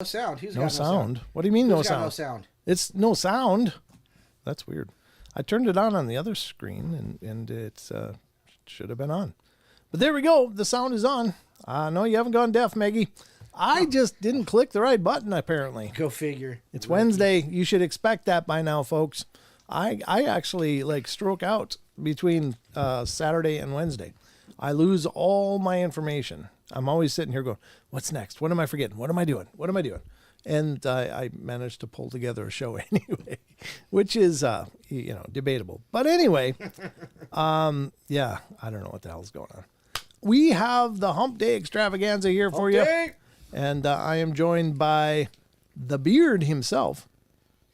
No sound. Who's got No sound? What do you mean no Who's got sound? no sound? It's no sound. That's weird. I turned it on the other screen, and it's should have been on. But there we go. The sound is on. No, you haven't gone deaf, Maggie. I just didn't click the right button, apparently. Go figure. It's Wednesday. You should expect that by now, folks. I actually stroke out between Saturday and Wednesday. I lose all my information. I'm always sitting here going, what's next? What am I forgetting? What am I doing? What am I doing? And I managed to pull together a show anyway, which is, debatable. But anyway, yeah, I don't know what the hell's going on. We have the Hump Day extravaganza here for you. And I am joined by the Beard himself.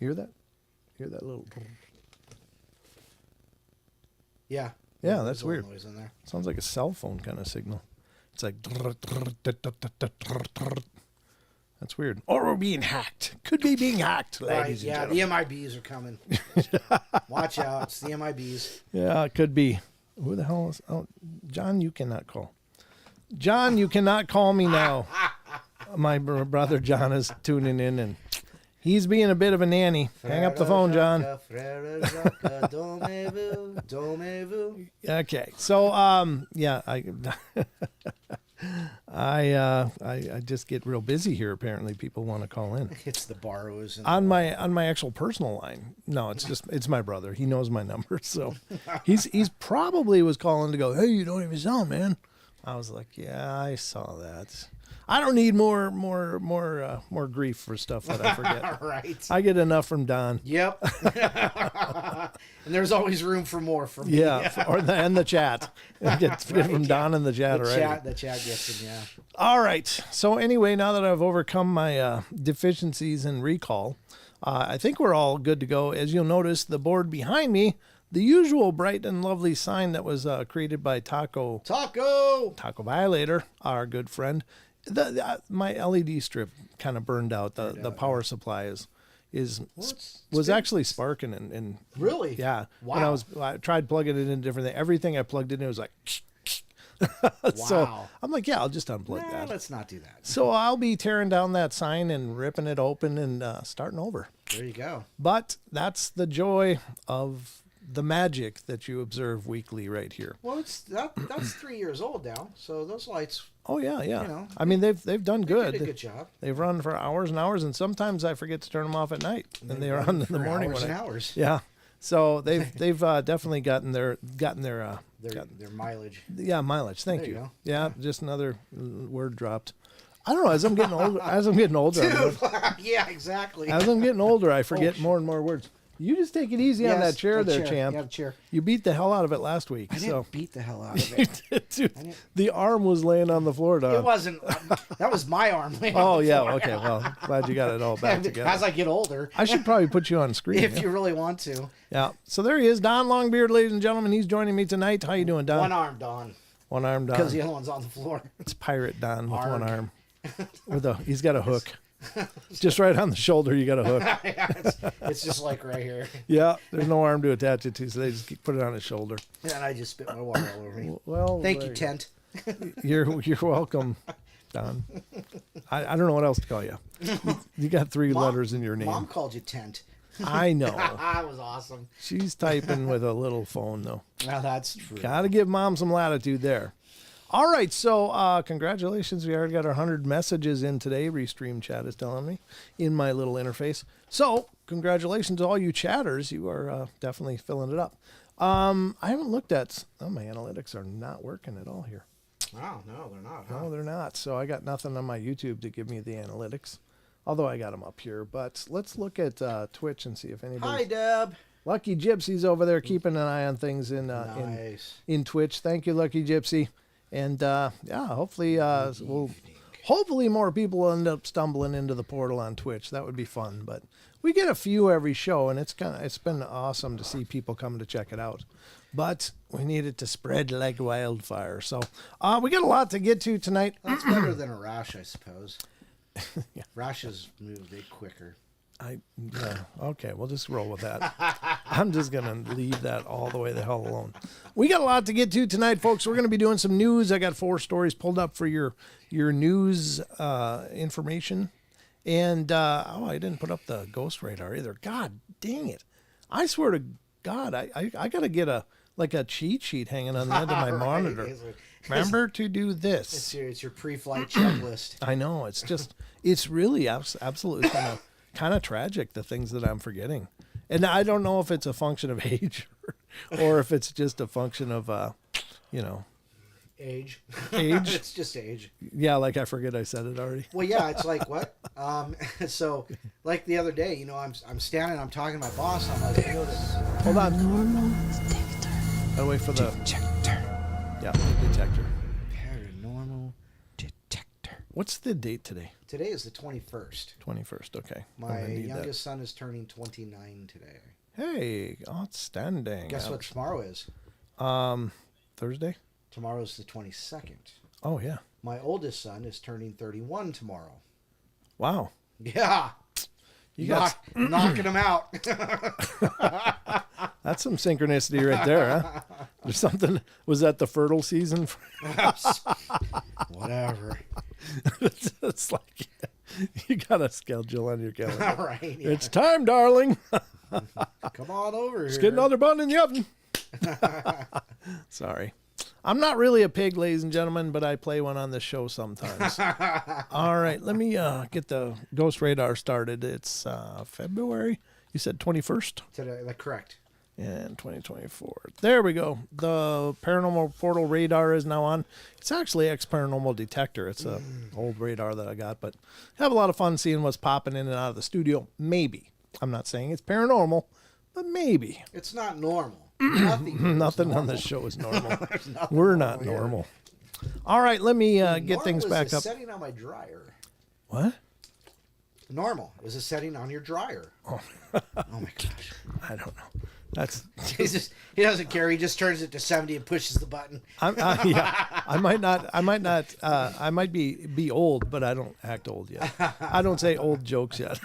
You hear that? Hear that little... Yeah. Yeah, that's weird. Noise in there. Sounds like a cell phone kind of signal. It's like... That's weird. Or we're being hacked. Could be being hacked, ladies and gentlemen. Yeah, the MIBs are coming. Watch out. It's the MIBs. Yeah, it could be. Who the hell is... Oh, John, you cannot call. John, you cannot call me now. My brother John is tuning in, and he's being a bit of a nanny. Hang up the phone, John. Okay, so yeah, I just get real busy here. Apparently, people want to call in. It's the borrowers on my actual personal line. No, it's my brother. He knows my number, so he's probably was calling to go, hey, you don't even sound, man. I was like, yeah, I saw that. I don't need more grief for stuff that I forget. Right. I get enough from Don. Yep. And there's always room for more from me. Yeah, and the chat. Get from Don and the chat already. The chat gets him, yeah. All right. So anyway, now that I've overcome my deficiencies in recall, I think we're all good to go. As you'll notice, the board behind me, the usual bright and lovely sign that was created by Taco Violator, our good friend. My LED strip kind of burned out. The power supply was actually sparking and really, yeah. Wow. When I tried plugging it in different things, everything I plugged in, it was like. Wow. So I'm like, yeah, I'll just unplug that. Let's not do that. So I'll be tearing down that sign and ripping it open and starting over. There you go. But that's the joy of the magic that you observe weekly right here. Well, that's 3 years old now, so those lights. Oh yeah. You know, I mean, they've done good. They did a good job. They've run for hours and hours, and sometimes I forget to turn them off at night, and they are on in the morning. Hours. Yeah. So they've definitely gotten their mileage. Yeah, mileage. Thank you. Go. Yeah, just another word dropped. I don't know. As I'm getting older. Dude, yeah, exactly. As I'm getting older, I forget more and more words. You just take it easy on that chair there, champ. Yeah, the chair. You beat the hell out of it last week. I didn't beat the hell out of it. Dude, the arm was laying on the floor, Don. It wasn't. That was my arm laying on Oh, the yeah. floor. Okay. Well, glad you got it all back together. As I get older. I should probably put you on screen. If you really want to. Yeah. So there he is, Don Longbeard, ladies and gentlemen. He's joining me tonight. How you doing, Don? One arm, Don. One arm, Don. Because the other one's on the floor. It's Pirate Don with one arm. He's got a hook. Just right on the shoulder, you got a hook. Yeah, it's just like right here. Yeah, there's no arm to attach it to, so they just put it on his shoulder. And I just spit my water all over me. Well, thank you, Tent. You're welcome, Don. I don't know what else to call you. You got three letters in your name. Mom called you Tent. I know. That was awesome. She's typing with a little phone, though. Well, that's true. Got to give Mom some latitude there. All right, so congratulations. We already got our 100 messages in today. Restream chat is telling me in my little interface. So congratulations to all you chatters. You are definitely filling it up. I haven't looked at... Oh, my analytics are not working at all here. Oh, no, they're not. Huh? No, they're not. So I got nothing on my YouTube to give me the analytics. Although I got them up here. But let's look at Twitch and see if anybody... Hi, Deb. Lucky Gypsy's over there keeping an eye on things in Twitch. Thank you, Lucky Gypsy. And yeah, hopefully hopefully more people will end up stumbling into the portal on Twitch. That would be fun. But we get a few every show, and it's been awesome to see people come to check it out. But we need it to spread like wildfire. So we got a lot to get to tonight. That's better than a rash, I suppose. Yeah. Rashes move way quicker. Yeah, okay, we'll just roll with that. I'm just going to leave that all the way the hell alone. We got a lot to get to tonight, folks. We're going to be doing some news. I got 4 stories pulled up for your news information. And I didn't put up the ghost radar either. God dang it! I swear to God, I gotta get a cheat sheet hanging on the end of my monitor. Remember to do this. It's your pre-flight checklist. I know. It's really absolutely kind of tragic, the things that I'm forgetting. And I don't know if it's a function of age or if it's just a function of, Age. Age? It's just age. Yeah, like I forget I said it already. Well, yeah, it's like what? So, like the other day, I'm standing, I'm talking to my boss, I'm like, Hold on. Paranormal detector. Gotta wait for the Detector. Yeah, the detector. Paranormal Detector. What's the date today? Today is the 21st. 21st. Okay. My youngest son is turning 29 today. Hey, outstanding. Guess what tomorrow is? Thursday. Tomorrow's the 22nd. Oh yeah. My oldest son is turning 31 tomorrow. Wow. Yeah. You got knocking him out. That's some synchronicity right there, huh? There's something. Was that the fertile season? Whatever. It's like you got a schedule on your calendar. Right. Yeah. It's time, darling. Come on over here. Let's get another bun in the oven. Sorry. I'm not really a pig, ladies and gentlemen, but I play one on the show sometimes. All right, let me get the Ghost Radar started. It's February. You said 21st? Today, correct. And 2024. There we go. The Paranormal Portal radar is now on. It's actually ex-paranormal detector. It's a old radar that I got, but have a lot of fun seeing what's popping in and out of the studio. Maybe. I'm not saying it's paranormal, but maybe. It's not normal. Nothing on this show is normal. We're not normal. All right, let me get things back up. Setting on my dryer. What? Normal is a setting on your dryer. Oh my gosh. I don't know. That's he doesn't care. He just turns it to 70 and pushes the button. Yeah, I might not. I might be old, but I don't act old yet. I don't say old jokes yet.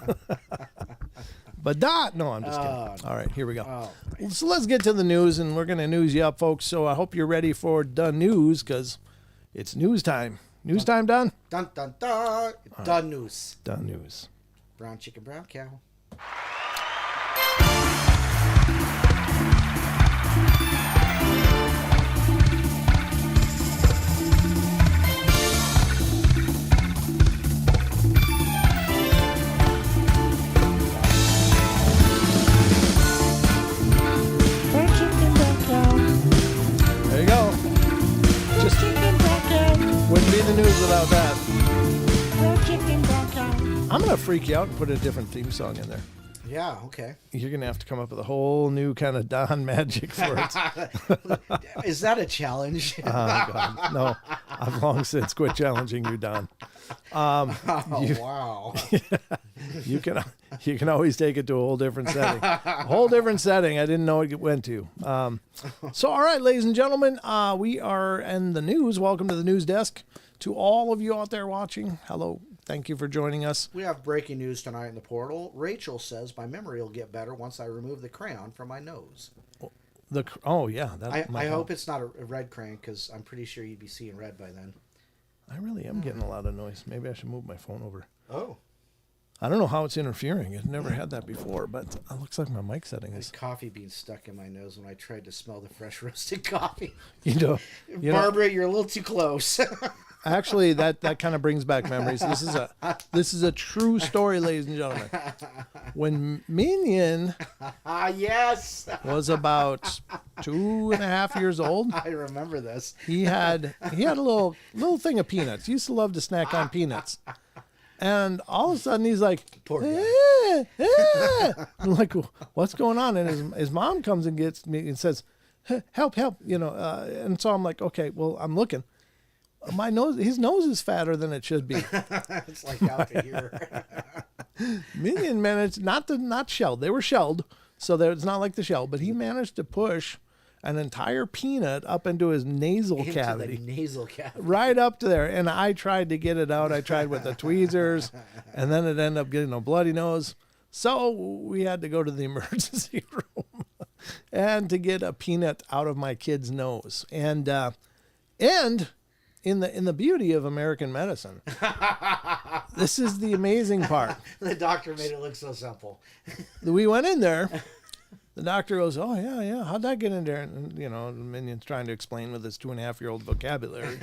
But no, I'm just kidding. All right, here we go. So let's get to the news, and we're going to news you up, folks. So I hope you're ready for the news, because it's news time. News time, Don? Dun, dun, dun. Done news. Done news. Brown chicken, brown cow. There you go. Just wouldn't be the news without that. I'm going to freak you out and put a different theme song in there. Yeah, okay. You're going to have to come up with a whole new kind of Don magic for it. Is that a challenge? Oh, God. No, I've long since quit challenging you, Don. Wow. You can always take it to a whole different setting. A whole different setting I didn't know it went to. So, all right, ladies and gentlemen, we are in the news. Welcome to the news desk. To all of you out there watching, hello. Thank you for joining us. We have breaking news tonight in the portal. Rachel says my memory will get better once I remove the crayon from my nose. Yeah. I hope it's not a red crayon, because I'm pretty sure you'd be seeing red by then. I really am getting a lot of noise. Maybe I should move my phone over. Oh. I don't know how it's interfering. I've never had that before, but it looks like my mic setting is. Coffee bean stuck in my nose when I tried to smell the fresh roasted coffee. Barbara, you're a little too close. Actually, that kind of brings back memories. This is a true story, ladies and gentlemen. When Minion yes, was about 2.5 years old, I remember this. he had a little thing of peanuts. He used to love to snack on peanuts. And all of a sudden he's like, Poor guy. I'm like, what's going on? And his mom comes and gets me and says, help, and so I'm like, okay, well, I'm looking. His nose is fatter than it should be. It's like out to here. Minion managed not shelled. They were shelled, so it's not like the shell, but he managed to push an entire peanut up into his nasal cavity. The nasal cavity. Right up to there. And I tried to get it out. I tried with the tweezers, and then it ended up getting a bloody nose. So we had to go to the emergency room and to get a peanut out of my kid's nose. And in the beauty of American medicine. This is the amazing part. The doctor made it look so simple. We went in there. The doctor goes, "Oh yeah. How'd that get in there?" And the minion's trying to explain with his 2.5-year-old vocabulary,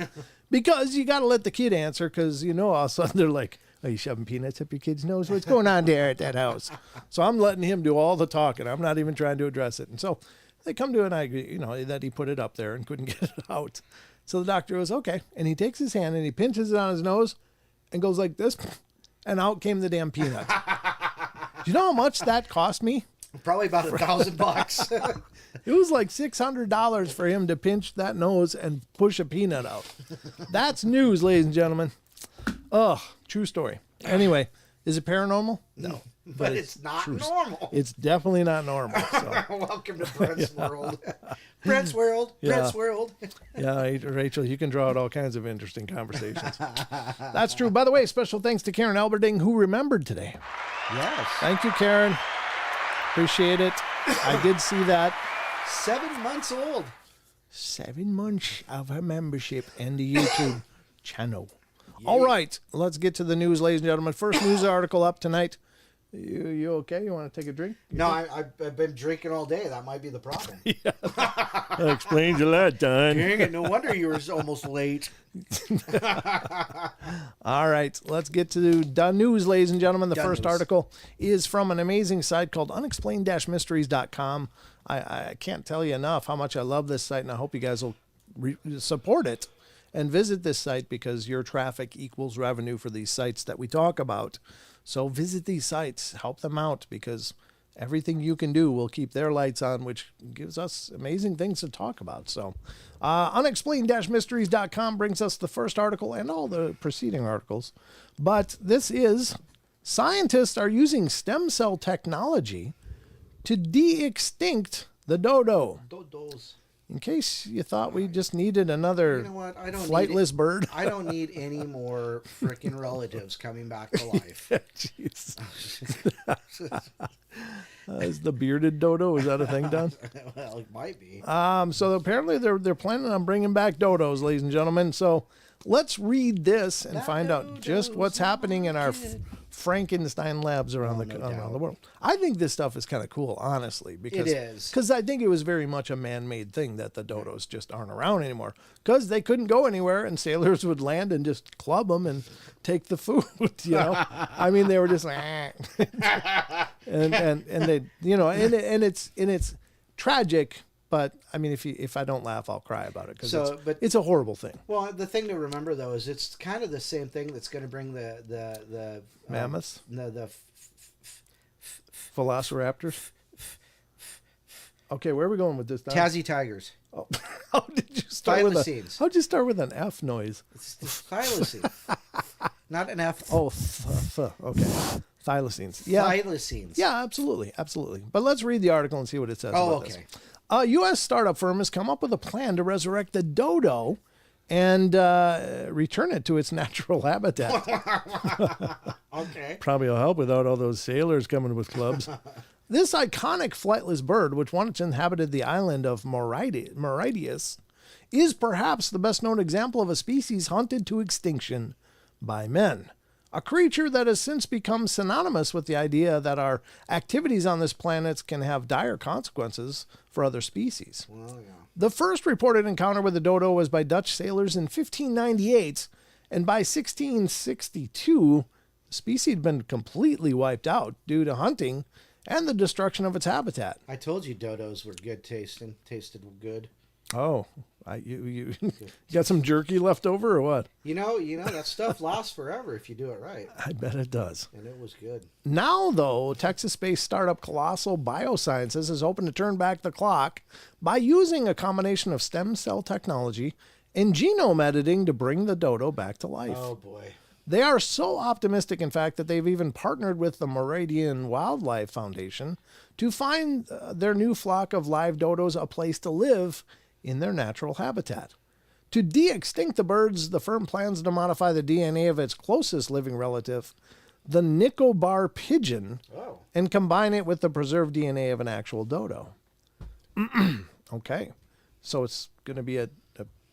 because you got to let the kid answer, because all of a sudden they're like, "Are you shoving peanuts up your kid's nose? What's going on there at that house?" So I'm letting him do all the talking. I'm not even trying to address it. And so they come to an agreement, that he put it up there and couldn't get it out. So the doctor goes, "Okay," and he takes his hand and he pinches it on his nose, and goes like this, and out came the damn peanut. Do you know how much that cost me? Probably about $1,000. It was like $600 for him to pinch that nose and push a peanut out. That's news, ladies and gentlemen. Oh, true story. Anyway, is it paranormal? No. But it's not normal. It's definitely not normal. So. Welcome to Brent's World. Brent's World. Brent's World. Yeah, Rachel, you can draw out all kinds of interesting conversations. That's true. By the way, special thanks to Karen Alberding, who remembered today. Yes. Thank you, Karen. Appreciate it. I did see that. 7 months old. 7 months of her membership and the YouTube channel. Yeah. All right, let's get to the news, ladies and gentlemen. First news article up tonight. You okay? You want to take a drink? No, I've been drinking all day. That might be the problem. Yeah. That explains a lot, Don. Dang it, no wonder you were almost late. All right, let's get to the news, ladies and gentlemen. The first news. article is from an amazing site called unexplained-mysteries.com. I can't tell you enough how much I love this site, and I hope you guys will support it and visit this site, because your traffic equals revenue for these sites that we talk about. So visit these sites, help them out, because everything you can do will keep their lights on, which gives us amazing things to talk about. So unexplained-mysteries.com brings us the first article and all the preceding articles. But this is, scientists are using stem cell technology to de-extinct the dodo. Dodos. In case you thought we just needed another flightless bird. I don't need any more freaking relatives coming back to life. Jeez. Is the bearded dodo, is that a thing, Don? Well, it might be. So apparently they're planning on bringing back dodos, ladies and gentlemen. So let's read this and find out just what's happening in our Frankenstein labs around the world. I think this stuff is kind of cool, honestly, because I think it was very much a man-made thing that the dodos just aren't around anymore, because they couldn't go anywhere and sailors would land and just club them and take the food. I mean, they were just like, and they, and it's tragic. But I mean, if I don't laugh, I'll cry about it, because it's a horrible thing. Well, the thing to remember though is it's kind of the same thing that's going to bring the mammoths, the velociraptors. Okay, where are we going with this? Tassie tigers. Oh, how did you start with how'd you start with an F noise? It's the thylacine, not an F. Oh, okay. Thylacines. Yeah. Thylacines. Yeah, absolutely. But let's read the article and see what it says about this. A U.S. startup firm has come up with a plan to resurrect the dodo and return it to its natural habitat. Okay. Probably will help without all those sailors coming with clubs. This iconic flightless bird, which once inhabited the island of Mauritius, is perhaps the best known example of a species hunted to extinction by men. A creature that has since become synonymous with the idea that our activities on this planet can have dire consequences for other species. Well, yeah. The first reported encounter with the dodo was by Dutch sailors in 1598, and by 1662, the species had been completely wiped out due to hunting and the destruction of its habitat. I told you dodos were good tasted good. Oh, you got some jerky left over or what? You know that stuff lasts forever if you do it right. I bet it does. And it was good. Now, though, Texas-based startup Colossal Biosciences is hoping to turn back the clock by using a combination of stem cell technology and genome editing to bring the dodo back to life. Oh, boy. They are so optimistic, in fact, that they've even partnered with the Meridian Wildlife Foundation to find their new flock of live dodos a place to live in their natural habitat. To de-extinct the birds, the firm plans to modify the DNA of its closest living relative, the Nicobar pigeon, and combine it with the preserved DNA of an actual dodo. Okay, so it's going to be a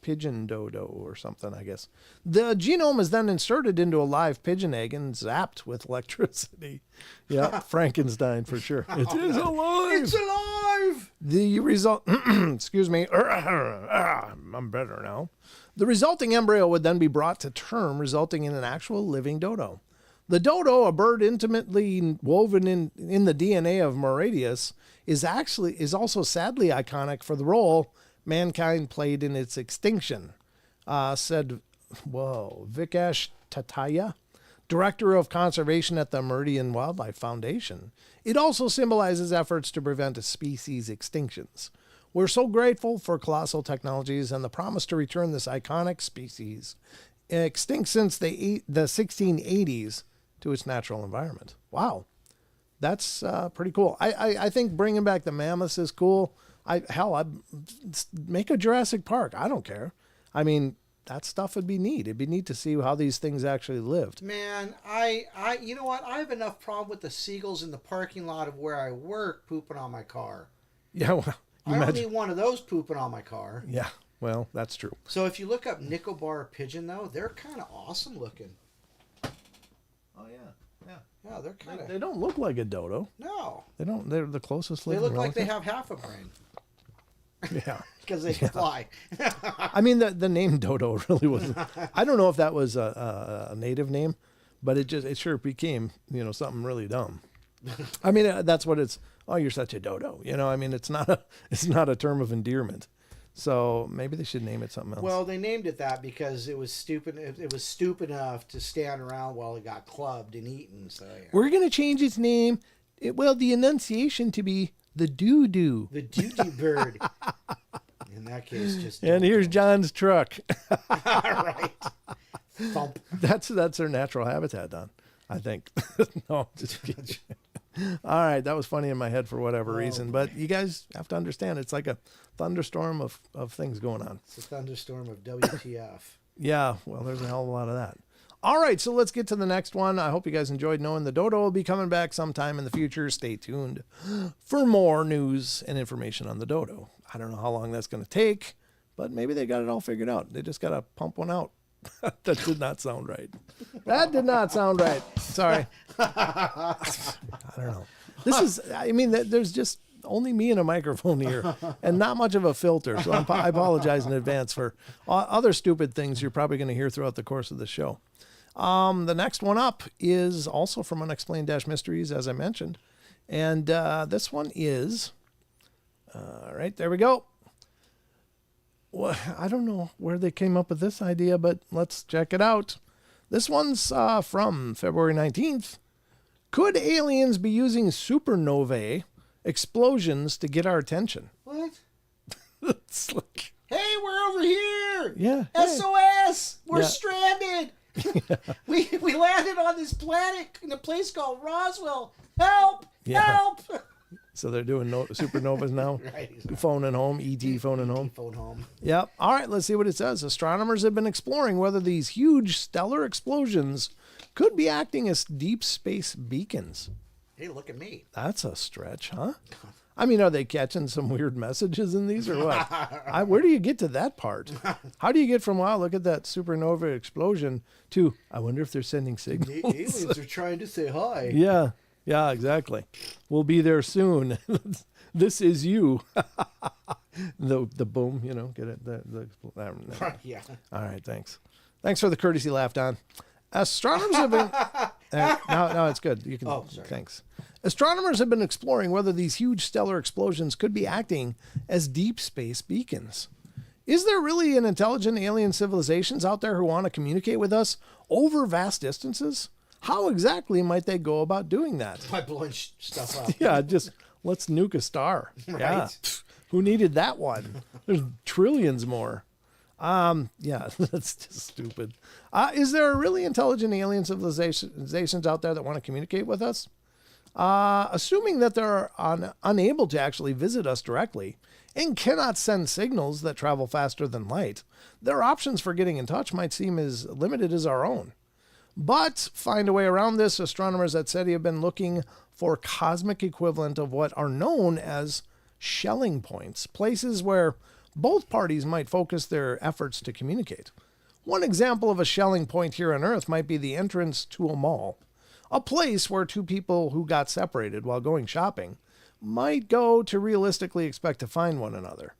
pigeon dodo or something, I guess. The genome is then inserted into a live pigeon egg and zapped with electricity. Yeah, Frankenstein for sure. It is alive. It's alive. The result, excuse me, I'm better now. The resulting embryo would then be brought to term, resulting in an actual living dodo. The dodo, a bird intimately woven in the DNA of Mauritius, is also sadly iconic for the role mankind played in its extinction, said Vikesh Tataya, director of conservation at the Meridian Wildlife Foundation. It also symbolizes efforts to prevent species extinctions. We're so grateful for colossal technologies and the promise to return this iconic species, extinct since the 1680s, to its natural environment. Wow. That's pretty cool. I think bringing back the mammoths is cool. I'd make a Jurassic Park. I don't care. I mean, that stuff would be neat. It'd be neat to see how these things actually lived. Man, you know what? I have enough problem with the seagulls in the parking lot of where I work pooping on my car. Yeah, well, I don't need one of those pooping on my car. Yeah, well, that's true. So if you look up Nicobar pigeon, though, they're kind of awesome looking. Oh, yeah. Yeah, they're kind of... They don't look like a dodo. No. They don't. They're the closest They living look like relative. they have half a brain. Yeah. Because they can fly. I mean, the name dodo really wasn't... I don't know if that was a native name, but it sure became, something really dumb. I mean, that's what it's... Oh, you're such a dodo. I mean, it's not a term of endearment. So maybe they should name it something else. Well, they named it that because it was stupid. It was stupid enough to stand around while it got clubbed and eaten. So yeah. We're gonna change its name. The enunciation to be the doo-doo. The doo-doo bird. In that case, just... And here's John's truck. All right. Thump. That's their natural habitat, Don. I think. No, just kidding. All right, that was funny in my head for whatever reason, but you guys have to understand it's like a thunderstorm of things going on. It's a thunderstorm of WTF. Yeah, well, there's a hell of a lot of that. All right, so let's get to the next one. I hope you guys enjoyed knowing the dodo will be coming back sometime in the future. Stay tuned for more news and information on the dodo. I don't know how long that's going to take, but maybe they got it all figured out. They just got to pump one out. That did not sound right. That did not sound right. Sorry. I don't know. There's just only me and a microphone here and not much of a filter. So I apologize in advance for other stupid things you're probably going to hear throughout the course of the show. The next one up is also from Unexplained Mysteries, as I mentioned. And this one is, all right, there we go. Well, I don't know where they came up with this idea, but let's check it out. This one's from February 19th. Could aliens be using supernovae explosions to get our attention? What? It's like, Hey, we're over here. yeah. Hey. SOS. We're Yeah. stranded. We landed on this planet in a place called Roswell. Help! Yeah. Help! So they're doing supernovas now? Right. Phoning home, ET phoning home. Phone home. Yep. All right, let's see what it says. Astronomers have been exploring whether these huge stellar explosions could be acting as deep space beacons. Hey, look at me. That's a stretch, huh? I mean, are they catching some weird messages in these or what? Where do you get to that part? How do you get from, wow, look at that supernova explosion to, I wonder if they're sending signals? The aliens are trying to say hi. Yeah. Yeah, exactly. We'll be there soon. This is you. the boom, get it? Yeah. All right, thanks. Thanks for the courtesy laugh, Don. Astronomers have been... no, it's good. You can. Oh, sorry. Thanks. Astronomers have been exploring whether these huge stellar explosions could be acting as deep space beacons. Is there really an intelligent alien civilizations out there who want to communicate with us over vast distances? How exactly might they go about doing that? By blowing stuff up. Yeah, just let's nuke a star. Right. Yeah. Who needed that one? There's trillions more. Yeah, that's just stupid. Is there a really intelligent alien civilizations out there that want to communicate with us? Assuming that they're unable to actually visit us directly and cannot send signals that travel faster than light, their options for getting in touch might seem as limited as our own. But find a way around this. Astronomers at SETI have been looking for cosmic equivalent of what are known as shelling points, places where both parties might focus their efforts to communicate. One example of a shelling point here on Earth might be the entrance to a mall, a place where two people who got separated while going shopping might go to realistically expect to find one another.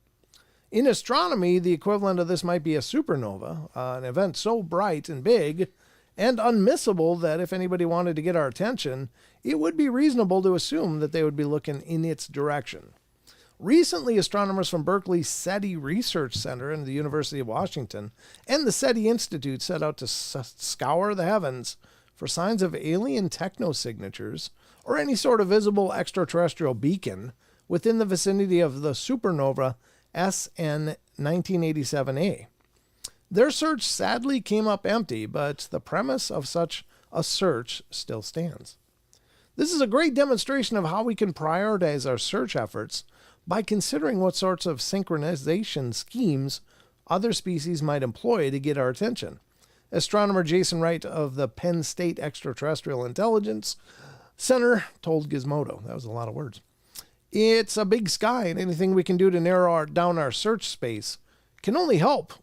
In astronomy, the equivalent of this might be a supernova, an event so bright and big and unmissable that if anybody wanted to get our attention, it would be reasonable to assume that they would be looking in its direction. Recently, astronomers from Berkeley's SETI Research Center and the University of Washington and the SETI Institute set out to scour the heavens for signs of alien technosignatures or any sort of visible extraterrestrial beacon within the vicinity of the supernova SN 1987A. Their search sadly came up empty, but the premise of such a search still stands. This is a great demonstration of how we can prioritize our search efforts by considering what sorts of synchronization schemes other species might employ to get our attention. Astronomer Jason Wright of the Penn State Extraterrestrial Intelligence Center told Gizmodo. That was a lot of words. It's a big sky, and anything we can do to narrow down our search space can only help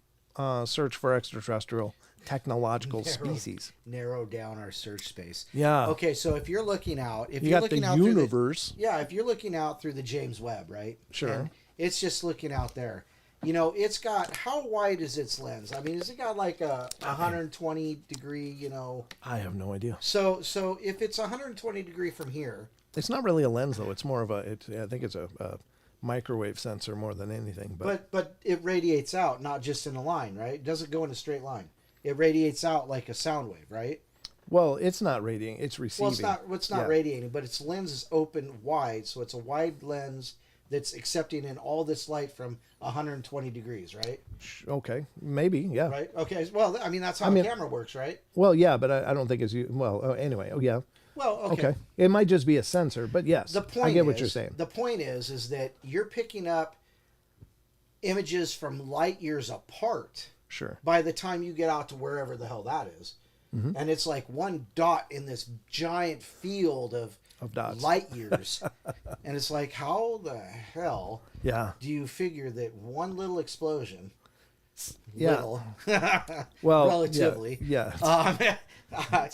search for extraterrestrial technological species. Narrow down our search space. Yeah. Okay, so if you're looking out, if You you're got the looking out universe. if you're looking out through the James Webb, right? Sure. And it's just looking out there. You know, it's got, how wide is its lens? I mean, has it got like a 120 degree, you know? I have no idea. So if it's 120 degree from here. It's not really a lens, though. It's more of I think it's a microwave sensor more than anything. But it radiates out, not just in a line, right? It doesn't go in a straight line. It radiates out like a sound wave, right? Well, it's not radiating. It's receiving. Well, it's not radiating, but its lens is open wide, so it's a wide lens that's accepting in all this light from 120 degrees, right? Okay, maybe, yeah. Right? Okay, well, I mean, that's how a camera works, right? Well, yeah, but I don't think it's... Well, anyway, yeah. Well, okay. It might just be a sensor, but yes, I get what you're saying. The point is that you're picking up images from light years apart. Sure. By the time you get out to wherever the hell that is. Mm-hmm. And it's like one dot in this giant field of dots. Light years. And it's like, how the hell do you figure that one little explosion, little, well, relatively,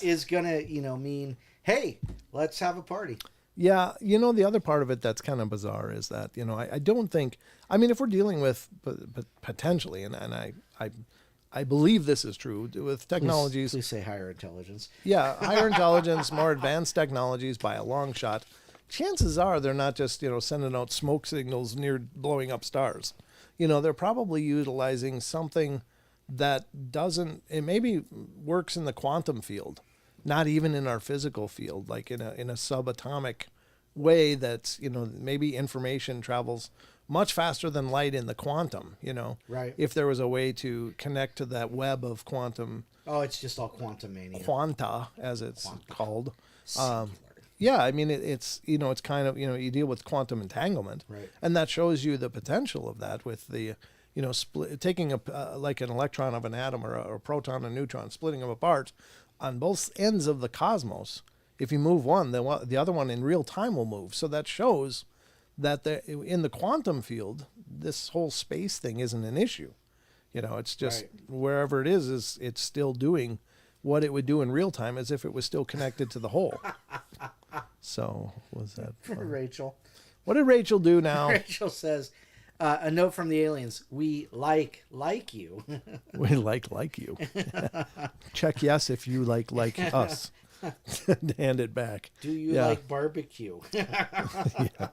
is going to, mean, hey, let's have a party. Yeah, the other part of it that's kind of bizarre is that, I don't think, I mean, if we're dealing with potentially, and I believe this is true, with technologies. Please say higher intelligence. Yeah, higher intelligence, more advanced technologies by a long shot. Chances are they're not just, sending out smoke signals near blowing up stars. They're probably utilizing something that it maybe works in the quantum field. Not even in our physical field, like in a subatomic way that's, maybe information travels much faster than light in the quantum, Right. If there was a way to connect to that web of quantum. Oh, it's just all quantum mania. Quanta, as it's called. Singular. Yeah, I mean, it's, it's kind of, you deal with quantum entanglement. Right. And that shows you the potential of that with the, taking like an electron of an atom or a proton and neutron, splitting them apart. On both ends of the cosmos, if you move one, the other one in real time will move. So that shows that in the quantum field, this whole space thing isn't an issue. It's just wherever it is it's still doing what it would do in real time as if it was still connected to the whole. So, was that fun? Rachel. What did Rachel do now? Rachel says, a note from the aliens. We like you. We like you. Check yes if you like us. Hand it back. Do you like barbecue? Yeah.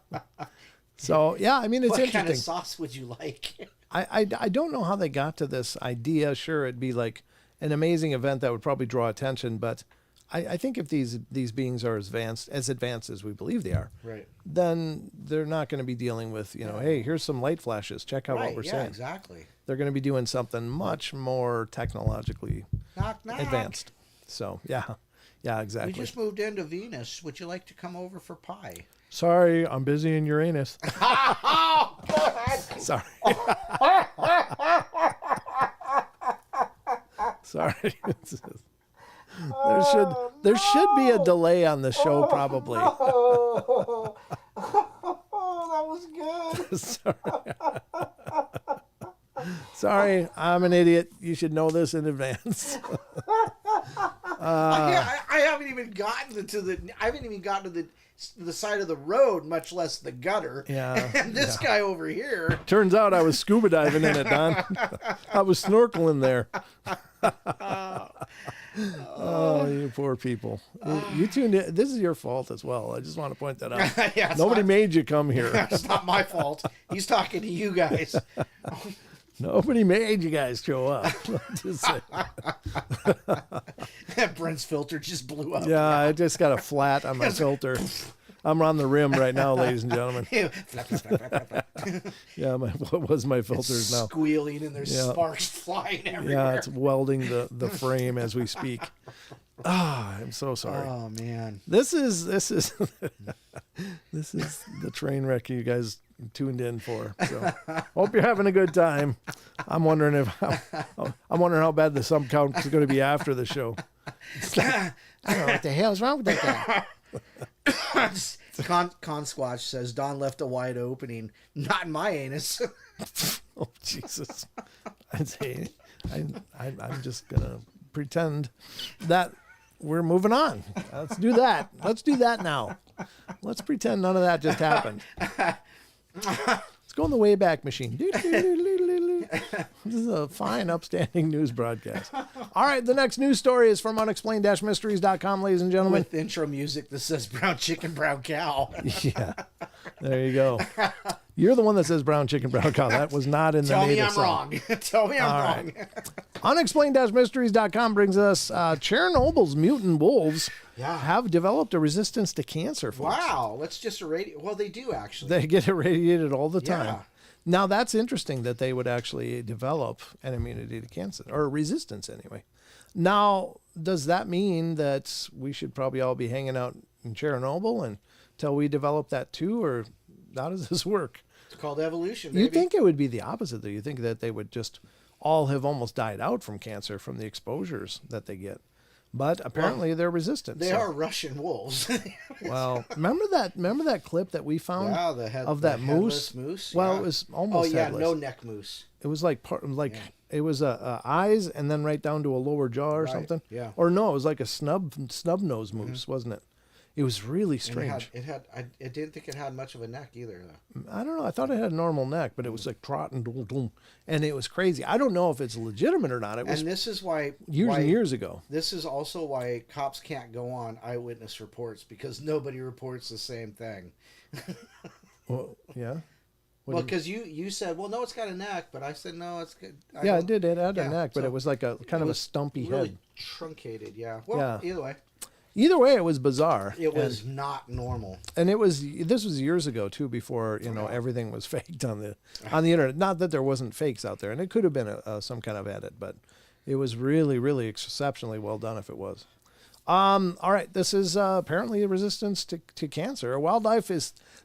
So, yeah, I mean, it's interesting. What kind of sauce would you like? I don't know how they got to this idea. Sure, it'd be like an amazing event that would probably draw attention, but I think if these beings are as advanced as we believe they are, right, then they're not going to be dealing with, hey, here's some light flashes. Check out what we're saying. Exactly. They're going to be doing something much more technologically advanced. So, yeah, exactly. We just moved into Venus. Would you like to come over for pie? Sorry, I'm busy in Uranus. Sorry. Sorry. There should be a delay on the show, probably. That was good. Sorry. Sorry, I'm an idiot. You should know this in advance. I haven't even gotten to the side of the road, much less the gutter. Yeah. And this guy over here. Turns out I was scuba diving in it, Don. I was snorkeling there. Oh, you poor people. You tuned in. This is your fault as well. I just want to point that out. Yeah, Nobody made you come here. It's not my fault. He's talking to you guys. Nobody made you guys show up. Just say. Brent's filter just blew up. Yeah, I just got a flat on my filter. I'm on the rim right now, ladies and gentlemen. Flap, flap, flap, flap, flap, flap. Yeah, what was my filters now? Squealing and there's Yeah. sparks flying everywhere. Yeah, it's welding the frame as we speak. I'm so sorry. Oh man. This is this is the train wreck you guys tuned in for. So hope you're having a good time. I'm wondering how bad the sub count is going to be after the show. I don't know what the hell's wrong with that guy. Con Squatch says Don left a wide opening. Not in my anus. Oh Jesus! I'm just gonna pretend that we're moving on. Let's do that. Let's do that now. Let's pretend none of that just happened. Let's go in the Wayback Machine. This is a fine, upstanding news broadcast. All right, the next news story is from unexplained-mysteries.com, ladies and gentlemen. With intro music that says brown chicken, brown cow. Yeah, there you go. You're the one that says brown chicken, brown cow. That was not in the Tell me native I'm song. wrong. Tell me I'm All wrong. Unexplained-mysteries.com brings us Chernobyl's mutant wolves Yeah. have developed a resistance to cancer, folks. Wow. Let's just irradiate. Well, they do actually. They get irradiated all the time. Yeah. Now, that's interesting that they would actually develop an immunity to cancer, or a resistance anyway. Now, does that mean that we should probably all be hanging out in Chernobyl until we develop that too, or how does this work? It's called evolution. You Baby. think it would be the opposite, though. You think that they would just all have almost died out from cancer from the exposures that they get. But apparently they're resistant. They so- are Russian wolves. Well, remember that clip that we found Yeah, of that the moose? headless moose. Well, yeah. it was almost Oh yeah, headless. no neck moose. It was like it was a eyes and then right down to a lower jaw or Right, something. yeah. Or no, it was like a snub nose moose, wasn't it? It was really strange. And I didn't think it had much of a neck either, though. I don't know. I thought it had a normal neck, but it was like trotting, doom, doom, and it was crazy. I don't know if it's legitimate or not. It was And this is why years and years ago. This is also why cops can't go on eyewitness reports because nobody reports the same thing. Well, yeah. What Well, do because you said, well, no, it's got a neck, but I said, no, it's good. yeah, it did. It had a yeah, neck, but so it was like a kind of a was stumpy really head. truncated, yeah. Well, Yeah. either way, Either way, it was bizarre. it was not normal. And this was years ago too, before everything was faked on the internet. Not that there wasn't fakes out there, and it could have been some kind of edit, but it was really, really exceptionally well done if it was. All right, this is apparently a resistance to cancer. A wildlife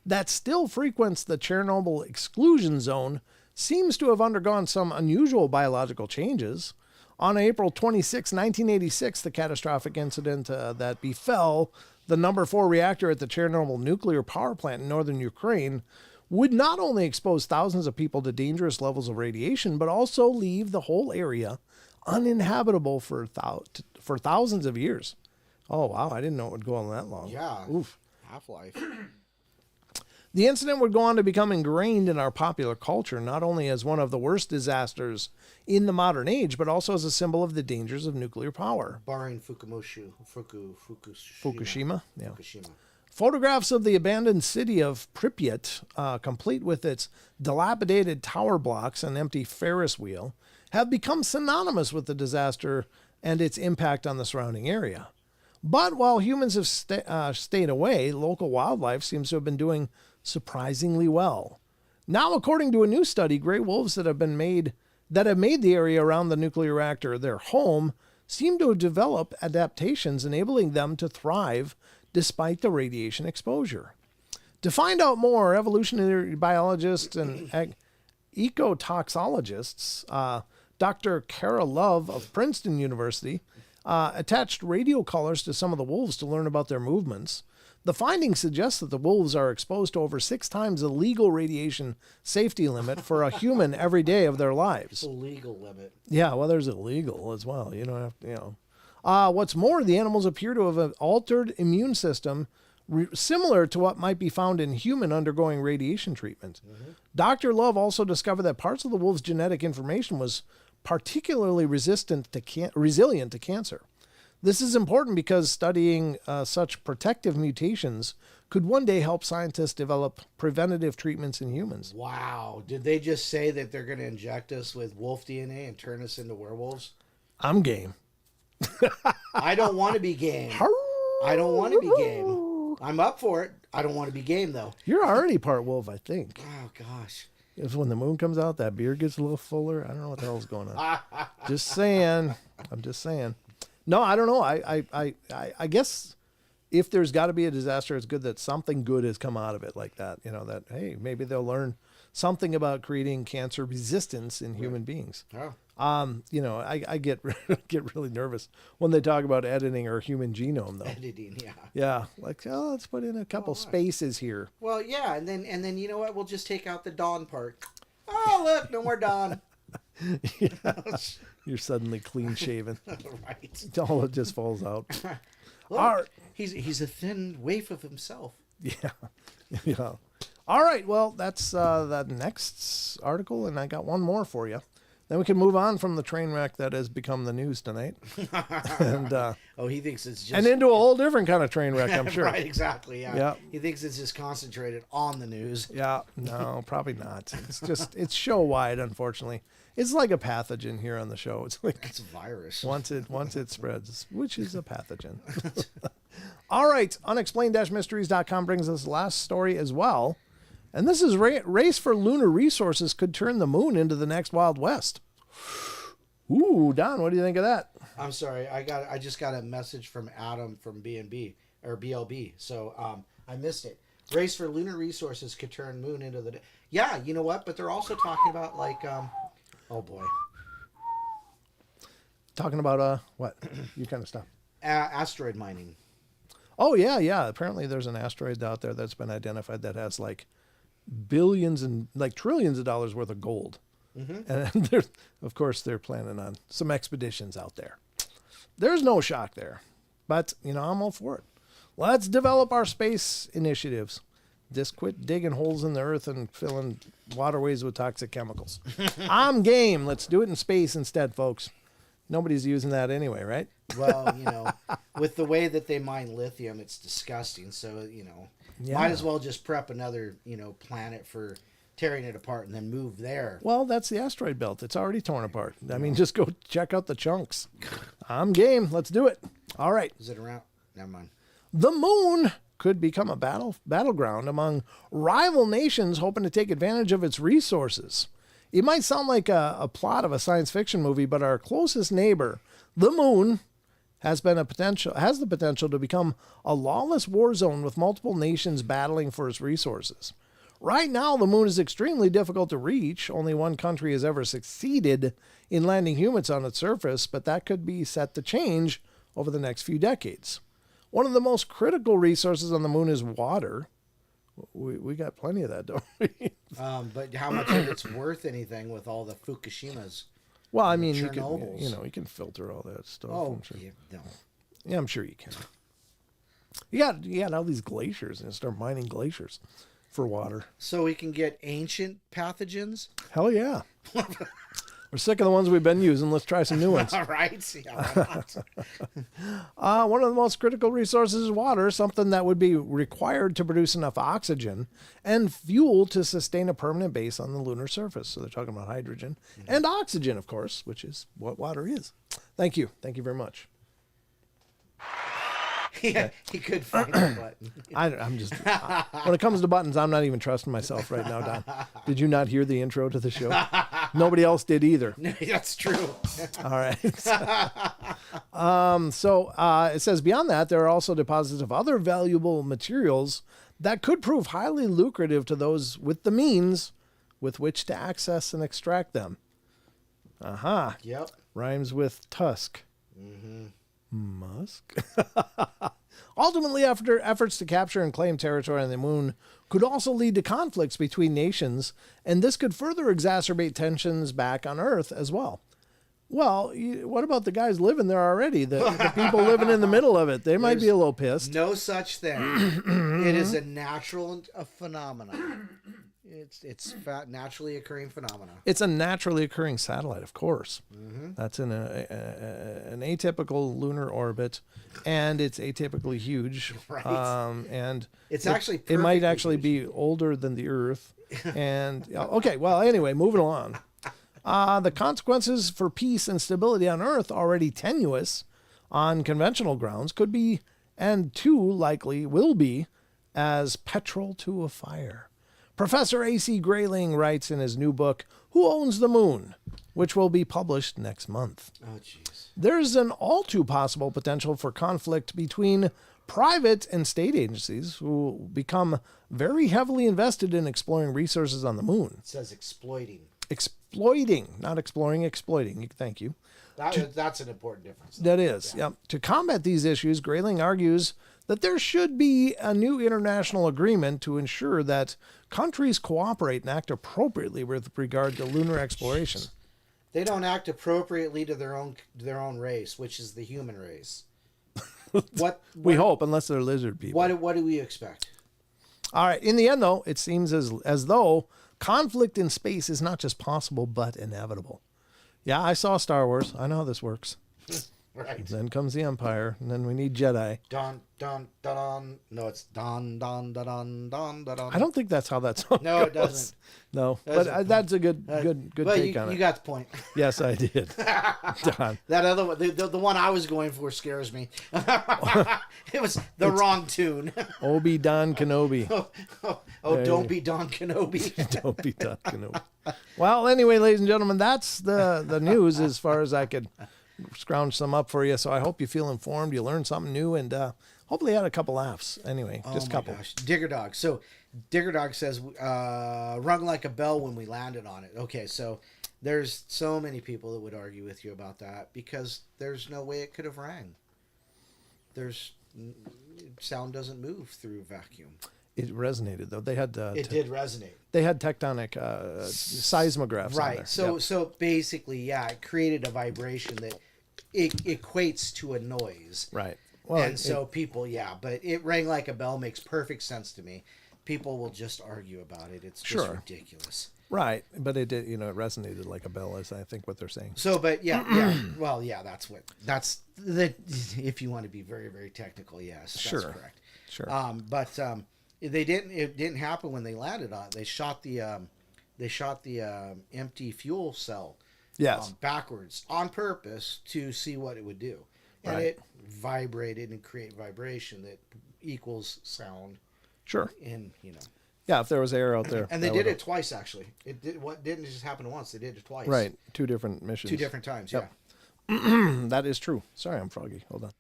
that still frequents the Chernobyl exclusion zone seems to have undergone some unusual biological changes. On April 26, 1986, the catastrophic incident that befell the number 4 reactor at the Chernobyl nuclear power plant in northern Ukraine would not only expose thousands of people to dangerous levels of radiation, but also leave the whole area uninhabitable for thousands of years. Oh, wow. I didn't know it would go on that long. Yeah. Oof. Half-life. The incident would go on to become ingrained in our popular culture, not only as one of the worst disasters in the modern age, but also as a symbol of the dangers of nuclear power. Barring Fukushima. Fukushima? Yeah. Fukushima. Photographs of the abandoned city of Pripyat, complete with its dilapidated tower blocks and empty Ferris wheel, have become synonymous with the disaster and its impact on the surrounding area. But while humans have stayed away, local wildlife seems to have been doing surprisingly well. Now, according to a new study, gray wolves that have made the area around the nuclear reactor their home seem to have developed adaptations enabling them to thrive despite the radiation exposure. To find out more, evolutionary biologists and ecotoxologists, Dr. Kara Love of Princeton University, attached radio collars to some of the wolves to learn about their movements. The findings suggest that the wolves are exposed to over 6 times the legal radiation safety limit for a human every day of their lives. It's a legal limit. Yeah, well, there's illegal as well. You don't have to, what's more, the animals appear to have an altered immune system similar to what might be found in human undergoing radiation treatment. Dr. Love also discovered that parts of the wolf's genetic information was particularly resilient to cancer. This is important because studying such protective mutations could one day help scientists develop preventative treatments in humans. Wow. Did they just say that they're going to inject us with wolf DNA and turn us into werewolves? I'm game. I don't want to be game. I don't want to be game. I'm up for it. I don't want to be game, though. You're already part wolf, I think. Oh, gosh. If when the moon comes out, that beard gets a little fuller. I don't know what the hell's going on. Just saying. I'm just saying. No, I don't know. I guess if there's got to be a disaster, it's good that something good has come out of it like that. That, hey, maybe they'll learn something about creating cancer resistance in human beings. Oh. I get really nervous when they talk about editing our human genome, though. Editing, yeah. Yeah, like, let's put in a couple spaces here. Well, yeah, and then you know what? We'll just take out the dawn part. Oh, look, no more dawn. Yeah. You're suddenly clean shaven. Right. All it just falls out. Look, he's a thin waif of himself. Yeah. Yeah. All right. Well, that's that next article, and I got one more for you. Then we can move on from the train wreck that has become the news tonight, and he thinks it's just and into a whole different kind of train wreck. I'm sure. Right. Exactly. Yeah. Yeah. He thinks it's just concentrated on the news. Yeah. No, probably not. It's show wide. Unfortunately, it's like a pathogen here on the show. It's like It's a virus. once it spreads, which is a pathogen. All right. Unexplained-mysteries.com brings us the last story as well. And this is race for lunar resources could turn the moon into the next Wild West. Ooh, Don, what do you think of that? I'm sorry. I just got a message from Adam from B&B or BLB. So I missed it. Race for lunar resources could turn moon into the... Yeah, you know what? But they're also talking about like... oh, boy. Talking about what? You kind of stop. Asteroid mining. Oh, yeah. Apparently there's an asteroid out there that's been identified that has like billions and like trillions of dollars worth of gold. And of course they're planning on some expeditions out there. There's no shock there, but I'm all for it. Let's develop our space initiatives. Just quit digging holes in the earth and filling waterways with toxic chemicals. I'm game. Let's do it in space instead, folks. Nobody's using that anyway, right? Well, with the way that they mine lithium, it's disgusting. So, might as well just prep another, planet for tearing it apart and then move there. Well, that's the asteroid belt. It's already torn apart. I mean, just go check out the chunks. I'm game. Let's do it. All right. Is it around? Never mind. The moon could become a battleground among rival nations hoping to take advantage of its resources. It might sound like a plot of a science fiction movie, but our closest neighbor, the moon, has the potential to become a lawless war zone with multiple nations battling for its resources. Right now, the moon is extremely difficult to reach. Only one country has ever succeeded in landing humans on its surface, but that could be set to change over the next few decades. One of the most critical resources on the moon is water. We got plenty of that, don't we? But how much of it's worth anything with all the Fukushimas? Well, I mean, you can filter all that stuff. Oh, I'm sure. no. Yeah, I'm sure you can. You got all these glaciers and start mining glaciers for water. So we can get ancient pathogens? Hell yeah. We're sick of the ones we've been using. Let's try some new ones. All right. Yeah, One of the most critical resources is water, something that would be required to produce enough oxygen and fuel to sustain a permanent base on the lunar surface. So they're talking about hydrogen and oxygen, of course, which is what water is. Thank you. Thank you very much. Yeah, he could find a button. I'm just, when it comes to buttons, I'm not even trusting myself right now, Don. Did you not hear the intro to the show? Nobody else did either. That's true. All right. So it says beyond that, there are also deposits of other valuable materials that could prove highly lucrative to those with the means with which to access and extract them. Aha. Yep. Rhymes with tusk. Mm-hmm. Musk. Ultimately, after efforts to capture and claim territory on the moon could also lead to conflicts between nations, and this could further exacerbate tensions back on Earth as well. Well, what about the guys living there already? The people living in the middle of it, they might be a little pissed. No such thing. It is a natural phenomenon. It's naturally occurring phenomena. It's a naturally occurring satellite, of course. Mm-hmm. That's in an atypical lunar orbit, and it's atypically huge. Right. And It's actually it might perfectly actually be older than the Earth. And okay, well, anyway, moving along. The consequences for peace and stability on Earth, already tenuous on conventional grounds, could be, and too likely will be, as petrol to a fire. Professor A.C. Grayling writes in his new book, Who Owns the Moon?, which will be published next month. Oh, jeez. There's an all too possible potential for conflict between private and state agencies who become very heavily invested in exploring resources on the moon. It says exploiting. Exploiting, not exploring, exploiting. Thank you. That's an important difference. That is, yeah. To combat these issues, Grayling argues that there should be a new international agreement to ensure that countries cooperate and act appropriately with regard to lunar exploration. They don't act appropriately to their own race, which is the human race. What we hope, unless they're lizard people. What do we expect? All right. In the end, though, it seems as though conflict in space is not just possible, but inevitable. Yeah, I saw Star Wars. I know how this works. Right. Then comes the Empire, and then we need Jedi. Don, don, don, don. No, it's don, don, don, don, don, don. I don't think that's how that song No, it goes. doesn't. No, Doesn't. but that's a good Well, take on it. You got the point. Yes, I did. Don. That other one, the one I was going for, scares me. It was the wrong tune. Obi-Don Kenobi. Don't be Don Kenobi. Don't be Don Kenobi. Well, anyway, ladies and gentlemen, that's the news as far as I could scrounge some up for you. So I hope you feel informed, you learned something new, and hopefully had a couple laughs. Anyway, just a couple. Gosh. Digger Dog. So Digger Dog says, rung like a bell when we landed on it. Okay, so there's so many people that would argue with you about that because there's no way it could have rang. Sound doesn't move through vacuum. It resonated though. They had It did resonate. They had tectonic seismographs. Right. On there. So Yep. so basically, yeah, it created a vibration that it equates to a noise. Right. Well, And so people, yeah, but it rang like a bell makes perfect sense to me. People will just argue about it. It's just Sure. ridiculous. right, but it did. It resonated like a bell, is I think what they're saying. So, but yeah. Well, yeah, that's the. If you want to be very, very technical, yes, that's Sure. correct. Sure. But they didn't. It didn't happen when they landed on it. They shot the empty fuel cell. Yes. Backwards on purpose to see what it would do, and Right. it vibrated and create vibration that equals sound. Sure. In Yeah, if there was air out there. and they that did would- it twice actually. It didn't just happen once. They did it twice. Right. Two different missions. 2 different times. Yep. Yeah. That is true. Sorry, I'm froggy. Hold on.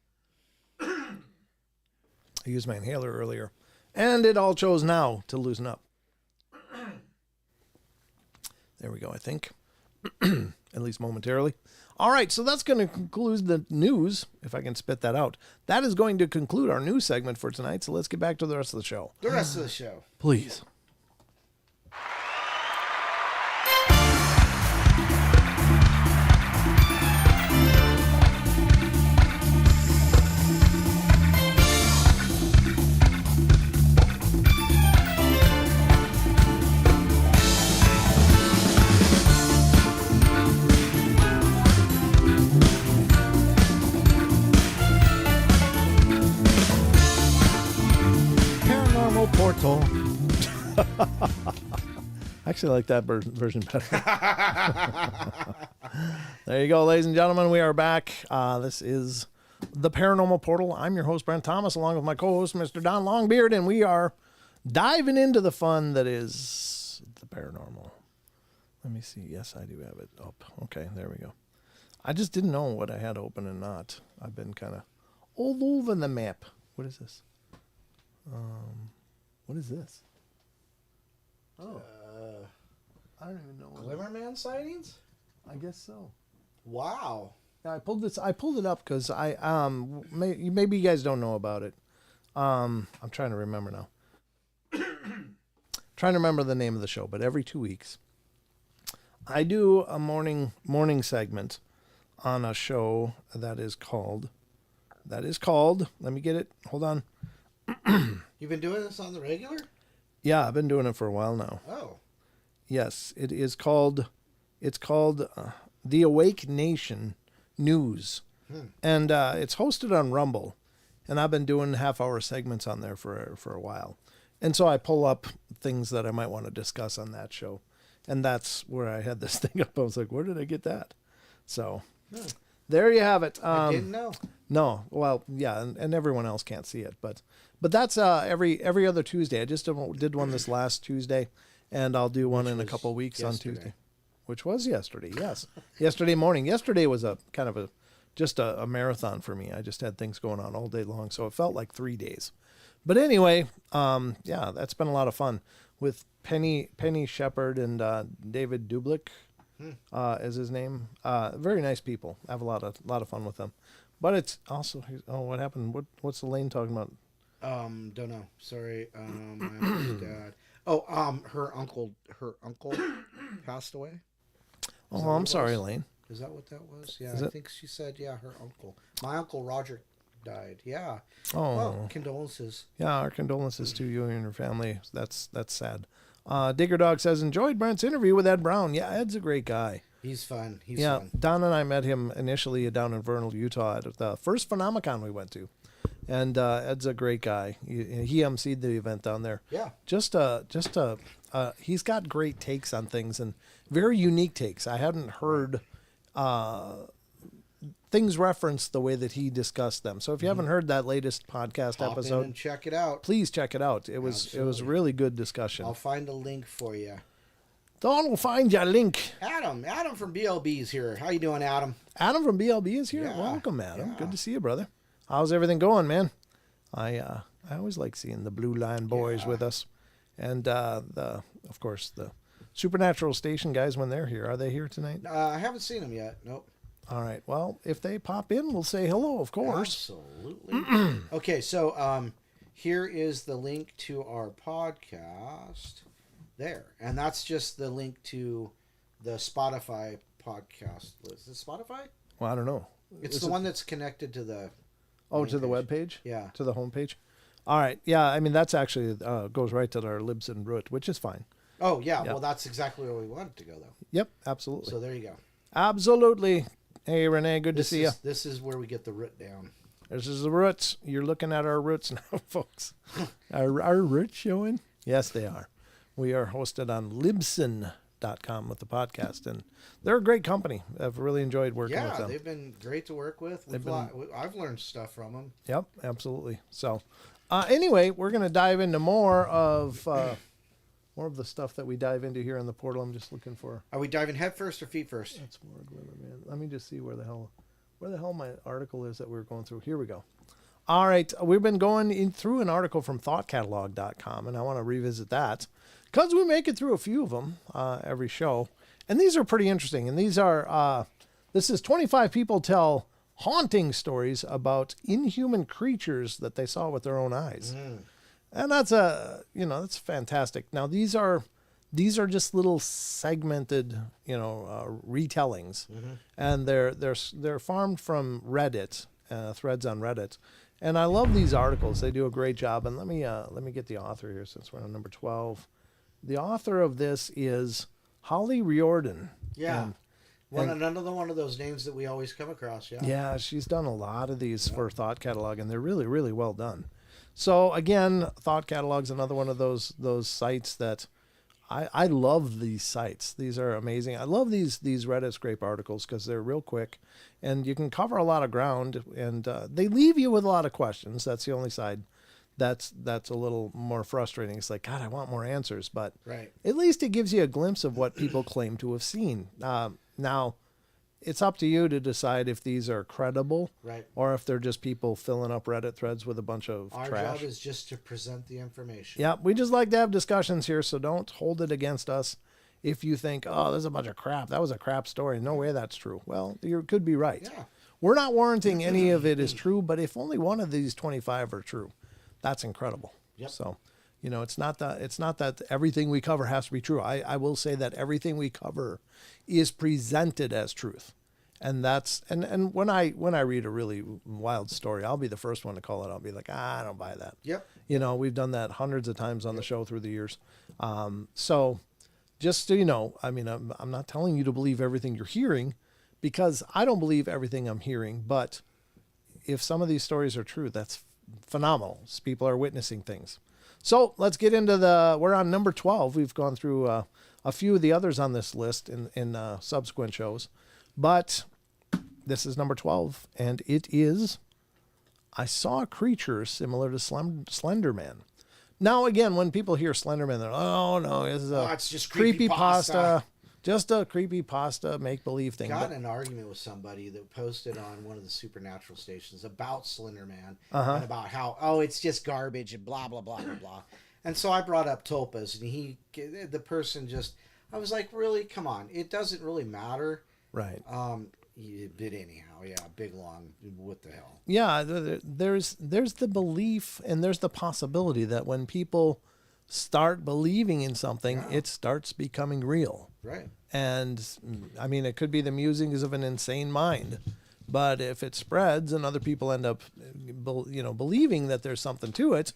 I used my inhaler earlier, and it all chose now to loosen up. There we go, I think. At least momentarily. All right, so that's going to conclude the news, if I can spit that out. That is going to conclude our news segment for tonight, so let's get back to the rest of the show. The rest of the show. Please. Paranormal Portal. I actually like that version better. There you go, ladies and gentlemen. We are back. This is the Paranormal Portal. I'm your host, Brent Thomas, along with my co-host, Mr. Don Longbeard, and we are diving into the fun that is the paranormal. Let me see. Yes, I do have it up. Okay, there we go. I just didn't know what I had open and not. I've been kind of all over the map. What is this? What is this? Oh, I don't even know. Glimmerman sightings? I guess so. Wow. Yeah, I pulled it up because maybe you guys don't know about it. I'm trying to remember now. Trying to remember the name of the show, but every 2 weeks, I do a morning segment on a show that is called. Let me get it. Hold on. You've been doing this on the regular? Yeah, I've been doing it for a while now. Oh. Yes, it is called. It's called The Awake Nation News, and it's hosted on Rumble, and I've been doing half-hour segments on there for a while, and so I pull up things that I might want to discuss on that show, and that's where I had this thing up. I was like, where did I get that? So there you have it. I didn't know. No, well, yeah, and everyone else can't see it, but that's every other Tuesday. I just did one this last Tuesday, and I'll do one in a couple weeks yesterday. on Tuesday, which was yesterday. Yes, yesterday morning. Yesterday was a kind of just a marathon for me. I just had things going on all day long, so it felt like 3 days. But anyway, yeah, that's been a lot of fun with Penny Shepard and David Dublik, is his name. Very nice people. I have a lot of fun with them. But it's also, what happened? What's Elaine talking about? Don't know. Sorry. My uncle's dad. Oh, her uncle passed away. Oh, I'm sorry, Elaine. Is that what that was? Yeah, Is I it? think she said, yeah, her uncle. My uncle Roger died. Yeah. Oh, Well, condolences. yeah. Our condolences to you and your family. That's sad. Digger Dog says, enjoyed Brent's interview with Ed Brown. Yeah, Ed's a great guy. He's fun. He's Yeah, fun. Don and I met him initially down in Vernal, Utah at the first Phenomicon we went to. And Ed's a great guy. He emceed the event down there. Yeah. He's got great takes on things and very unique takes. I hadn't heard things referenced the way that he discussed them. So if you haven't heard that latest podcast Pop in episode, and check it out. please check it out. It was Absolutely. really good discussion. I'll find a link for you. Don will find your link. Adam from BLB's here. How you doing, Adam? Adam from BLB is here. Yeah, Welcome, Adam. yeah. Good to see you, brother. How's everything going, man? I always like seeing the Blue Line boys with us, and of course the Supernatural Station guys when they're here. Are they here tonight? I haven't seen him yet. Nope. All right. Well, if they pop in, we'll say hello, of course. Absolutely. Okay, so here is the link to our podcast. There, and that's just the link to the Spotify podcast. Is it Spotify? Well, I don't know. It's Is the it- one that's connected to the. Oh, to the main webpage? Yeah. To the homepage? All right. Yeah, I mean, that's actually goes right to our Libsyn root, which is fine. Oh yeah, Yeah. well that's exactly where we wanted to go though. Yep, absolutely. So there you go. Absolutely. Hey, Renee, good to This see you. is this is where we get the root down. This is the roots. You're looking at our roots now, folks. Our roots showing? Yes, they are. We are hosted on Libsyn.com with the podcast, and they're a great company. I've really enjoyed working with Yeah, them. they've been great to work with. I've learned stuff from them. Yep, absolutely. So, anyway, we're going to dive into more of the stuff that we dive into here in the portal. I'm just looking for. Are we diving head first or feet first? That's more glimmer, man. Let me just see where the hell my article is that we were going through. Here we go. All right, we've been going through an article from thoughtcatalog.com, and I want to revisit that because we make it through a few of them every show, and these are pretty interesting. And these are this is 25 people tell haunting stories about inhuman creatures that they saw with their own eyes, and that's that's fantastic. Now these are just little segmented retellings, and they're farmed from Reddit, threads on Reddit. And I love these articles. They do a great job. And let me get the author here since we're on number 12. The author of this is Holly Riordan. Yeah. And- Another one of those names that we always come across. Yeah. Yeah, she's done a lot of these for Thought Catalog, and they're really, really well done. So again, Thought Catalog's another one of those sites that I love these sites. These are amazing. I love these Reddit scrape articles because they're real quick, and you can cover a lot of ground, and they leave you with a lot of questions. That's the only side that's a little more frustrating. It's like, God, I want more answers, but Right. at least it gives you a glimpse of what people claim to have seen. Now, it's up to you to decide if these are credible, Right. or if they're just people filling up Reddit threads with a bunch of Our trash. job is just to present the information. Yeah, we just like to have discussions here, so don't hold it against us if you think, oh, there's a bunch of crap. That was a crap story. No way that's true. Well, you could be right. Yeah. We're not warranting any of it is true, but if only one of these 25 are true, That's incredible. Yep. So, it's not that everything we cover has to be true. I will say that everything we cover is presented as truth. And that's and when I read a really wild story, I'll be the first one to call it. I'll be like, I don't buy that. Yep. We've done that hundreds of times on the show through the years. So just so you know, I mean, I'm not telling you to believe everything you're hearing, because I don't believe everything I'm hearing. But if some of these stories are true, that's phenomenal. People are witnessing things. So let's get into we're on number 12. We've gone through a few of the others on this list in subsequent shows, but this is number 12, and it is, I saw a creature similar to Slender Man. Now, again, when people hear Slender Man, they're like, oh, no, it's just creepypasta. Just a creepypasta make-believe thing. Got in an argument with somebody that posted on one of the supernatural stations about Slender Man and about how, it's just garbage and blah, blah, blah, blah, blah. And so I brought up tulpas, and the person just, I was like, really? Come on. It doesn't really matter. Right. But anyhow, yeah, big long, what the hell? Yeah, there's the belief and there's the possibility that when people start believing in something, it starts becoming real. Right. And I mean, it could be the musings of an insane mind, but if it spreads and other people end up, believing that there's something to it,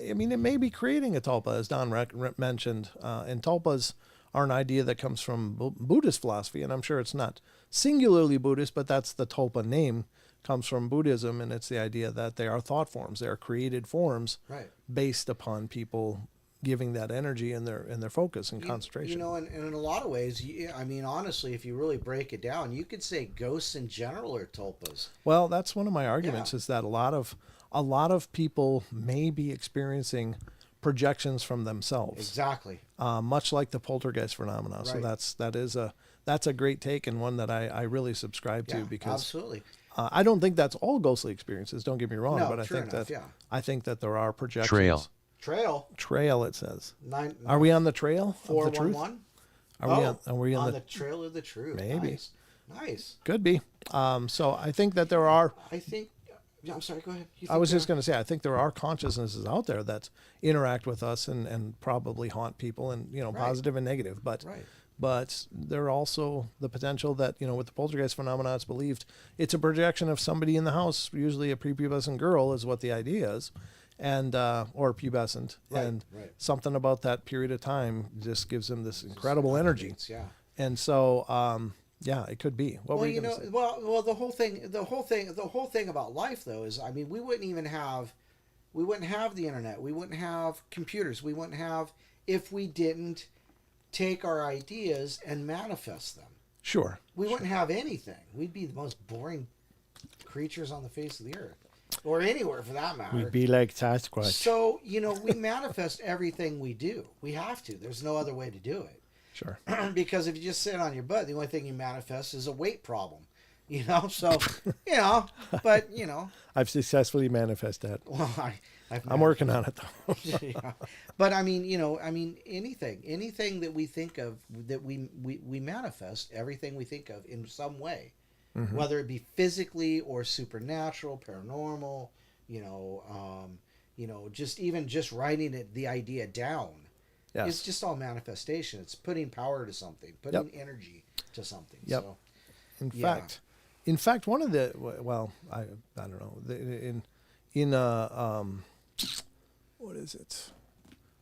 I mean, it may be creating a tulpa, as Don mentioned. And tulpas are an idea that comes from Buddhist philosophy, and I'm sure it's not singularly Buddhist, but that's the tulpa name, comes from Buddhism, and it's the idea that they are thought forms. They are created forms based upon people giving that energy and their focus and concentration. And in a lot of ways, I mean, honestly, if you really break it down, you could say ghosts in general are tulpas. Well, that's one of my arguments, is that a lot of people may be experiencing projections from themselves. Exactly. Much like the poltergeist phenomena. Right. So that's a great take, and one that I really subscribe to, because absolutely. I don't think that's all ghostly experiences. Don't get me wrong, No, but I think that there are projections. Trail. It says. Are we on the trail of the truth? 411? Are we on the trail of the truth? Maybe. Nice. Could be. So I think that there are. I'm sorry. Go ahead. I was just going to say, I think there are consciousnesses out there that interact with us and probably haunt people, and positive and negative. But there are also the potential that with the poltergeist phenomena, it's believed it's a projection of somebody in the house, usually a prepubescent girl, is what the idea is, and or pubescent, and something about that period of time just gives them this incredible energy. And so. Yeah, it could be. What were you going to say? Well, the whole thing about life, though, is, I mean, we wouldn't have the internet, we wouldn't have computers, we wouldn't have, if we didn't take our ideas and manifest them. Sure. We wouldn't have anything. We'd be the most boring creatures on the face of the earth, or anywhere for that matter. We'd be like Sasquatch. So we manifest everything we do. We have to. There's no other way to do it. Sure. Because if you just sit on your butt, the only thing you manifest is a weight problem. So, but, I've successfully manifested that. Well, I'm working on it, though. Yeah. But, I mean, anything that we think of, that we manifest, everything we think of in some way, whether it be physically or supernatural, paranormal, just writing the idea down. Yes. It's just all manifestation. It's putting power to something, putting energy to something. Yep. So, in fact, one of the I don't know, what is it?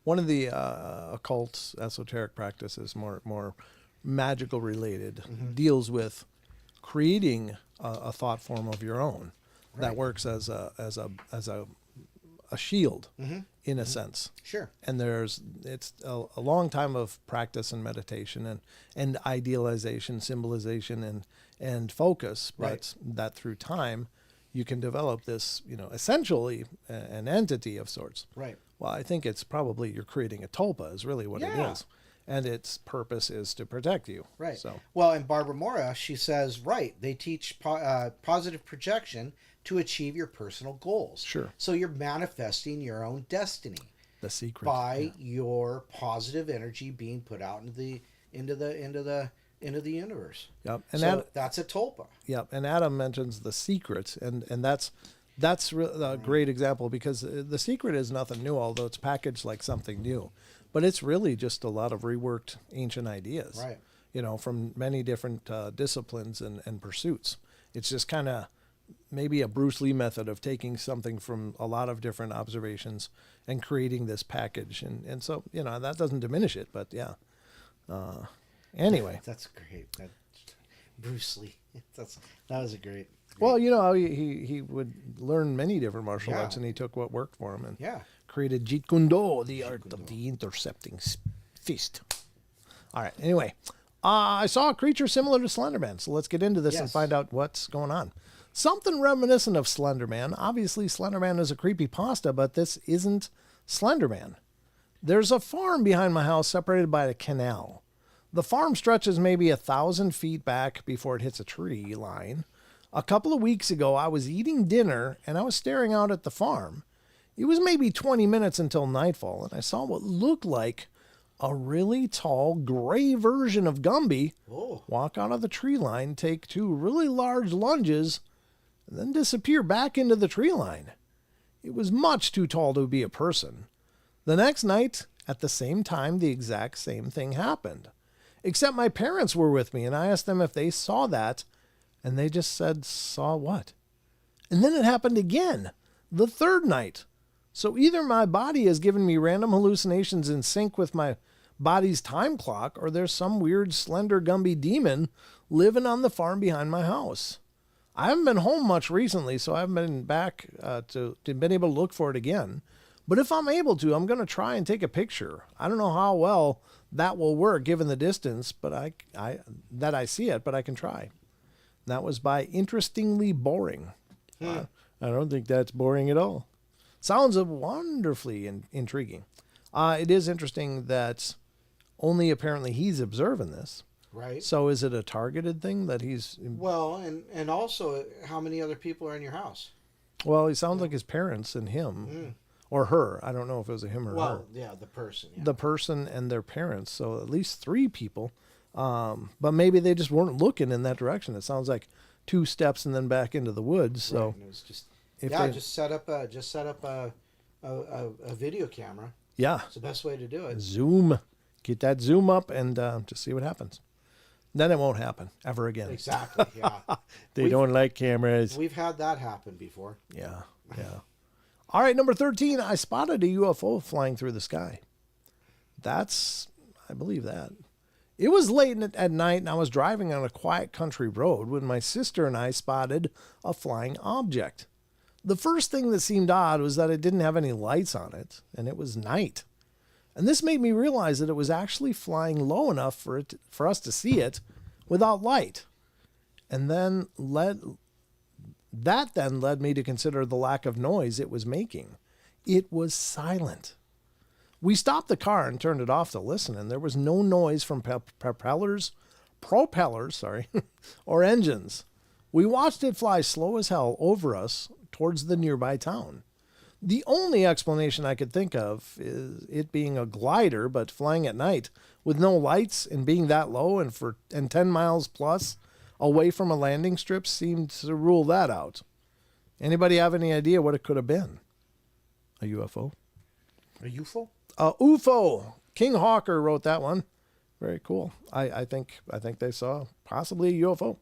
One of the occult esoteric practices, more magical related, deals with creating a thought form of your own that works as a shield, in a sense. Sure. And it's a long time of practice and meditation and idealization, symbolization, and focus, but that through time you can develop this, essentially an entity of sorts. Right. Well, I think it's probably you're creating a tulpa is really what it is. And its purpose is to protect you. Right. So. Well, and Barbara Mora, she says, they teach positive projection to achieve your personal goals. Sure. So you're manifesting your own destiny. The secret. By your positive energy being put out into the universe. Yep. And so that's a tulpa. Yep. And Adam mentions the secret, and that's That's a great example because The Secret is nothing new, although it's packaged like something new. But it's really just a lot of reworked ancient ideas, Right. From many different disciplines and pursuits. It's just kind of maybe a Bruce Lee method of taking something from a lot of different observations and creating this package. And so, that doesn't diminish it, but yeah. Anyway. That's great. Bruce Lee. That was a great. Well, how he would learn many different martial Yeah. arts, and he took what worked for him and Yeah. created Jeet Kune Do, the art of the intercepting fist. All right. Anyway, I saw a creature similar to Slenderman, so let's get into this and Yes. find out what's going on. Something reminiscent of Slenderman. Obviously, Slenderman is a creepypasta, but this isn't Slenderman. There's a farm behind my house separated by a canal. The farm stretches maybe 1,000 feet back before it hits a tree line. A couple of weeks ago, I was eating dinner and I was staring out at the farm. It was maybe 20 minutes until nightfall, and I saw what looked like a really tall gray version of Gumby Oh. walk out of the tree line, take 2 really large lunges, and then disappear back into the tree line. It was much too tall to be a person. The next night, at the same time, the exact same thing happened. Except my parents were with me, and I asked them if they saw that, and they just said, saw what? And then it happened again, the third night. So either my body has given me random hallucinations in sync with my body's time clock, or there's some weird slender Gumby demon living on the farm behind my house. I haven't been home much recently, so I haven't been back to been able to look for it again. But if I'm able to, I'm going to try and take a picture. I don't know how well that will work given the distance, but I see it, but I can try. That was by Interestingly Boring. I don't think that's boring at all. Sounds wonderfully intriguing. It is interesting that only apparently he's observing this. Right. So is it a targeted thing that he's... Well, and also, how many other people are in your house? Well, he sounds like his parents and him. Or her. I don't know if it was a him or her. Well, yeah, the person. Yeah. The person and their parents. So at least 3 people. But maybe they just weren't looking in that direction. It sounds like 2 steps and then back into the woods. So Right, and it was just if yeah, they- just set up a video camera. yeah, It's the best way to do it. zoom, get that zoom up and just see what happens. Then it won't happen ever again. Exactly. Yeah. They don't like cameras. We've had that happen before. Yeah, yeah. All right, number 13. I spotted a UFO flying through the sky. I believe that. It was late at night, and I was driving on a quiet country road when my sister and I spotted a flying object. The first thing that seemed odd was that it didn't have any lights on it, and it was night. And this made me realize that it was actually flying low enough for us to see it without light. And then led me to consider the lack of noise it was making. It was silent. We stopped the car and turned it off to listen, and there was no noise from propellers, or engines. We watched it fly slow as hell over us towards the nearby town. The only explanation I could think of is it being a glider, but flying at night with no lights and being that low and 10 miles plus away from a landing strip seemed to rule that out. Anybody have any idea what it could have been? A UFO? A UFO? A UFO. King Hawker wrote that one. Very cool. I think they saw possibly a UFO.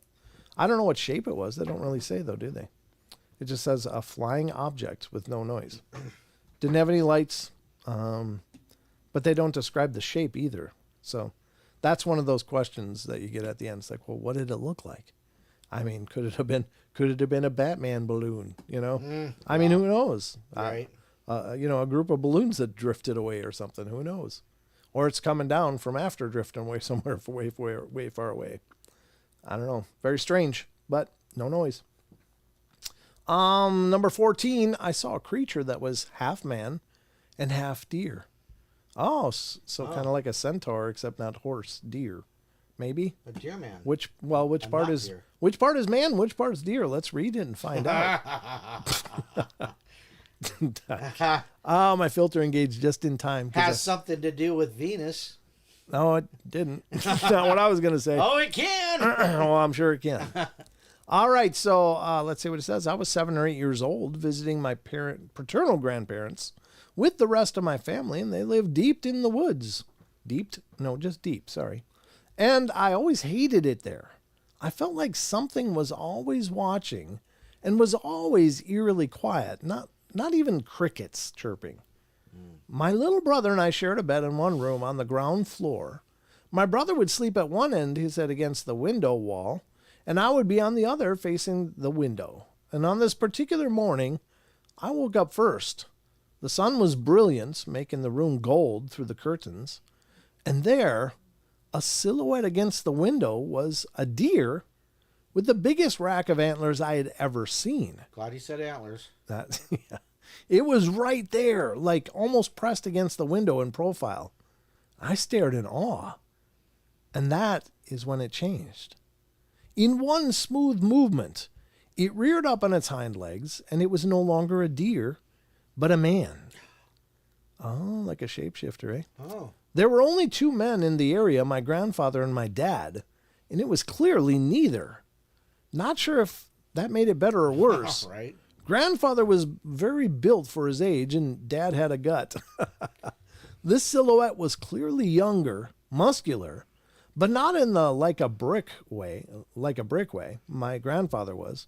I don't know what shape it was. They don't really say though, do they? It just says a flying object with no noise. Didn't have any lights, but they don't describe the shape either. So that's one of those questions that you get at the end. It's like, well, what did it look like? I mean, could it have been a Batman balloon? I mean, who knows? Right. A group of balloons that drifted away or something. Who knows? Or it's coming down from after drifting away somewhere way far away. I don't know. Very strange, but no noise. Number 14, I saw a creature that was half man and half deer. Oh, so kind of like a centaur, except not horse, deer. Maybe. A deer man. Which And part not is deer. which part is man? Which part is deer? Let's read it and find out. Oh, my filter engaged just in time. Has something to do with Venus. No, it didn't. That's not what I was going to say. Oh, it can. Well, I'm sure it can. All right, so let's see what it says. I was 7 or 8 years old visiting my paternal grandparents with the rest of my family, and they lived deep in the woods. Deep? No, just deep, sorry. And I always hated it there. I felt like something was always watching and was always eerily quiet, not even crickets chirping. My little brother and I shared a bed in one room on the ground floor. My brother would sleep at one end, he said, against the window wall, and I would be on the other facing the window. And on this particular morning, I woke up first. The sun was brilliant, making the room gold through the curtains. And there, a silhouette against the window was a deer with the biggest rack of antlers I had ever seen. Glad you said antlers. Yeah. It was right there, like almost pressed against the window in profile. I stared in awe. And that is when it changed. In one smooth movement, it reared up on its hind legs, and it was no longer a deer, but a man. Oh, like a shapeshifter, eh? Oh. There were only 2 men in the area, my grandfather and my dad, and it was clearly neither. Not sure if that made it better or worse. Right. Grandfather was very built for his age, and Dad had a gut. This silhouette was clearly younger, muscular, but not in the like a brick way, my grandfather was.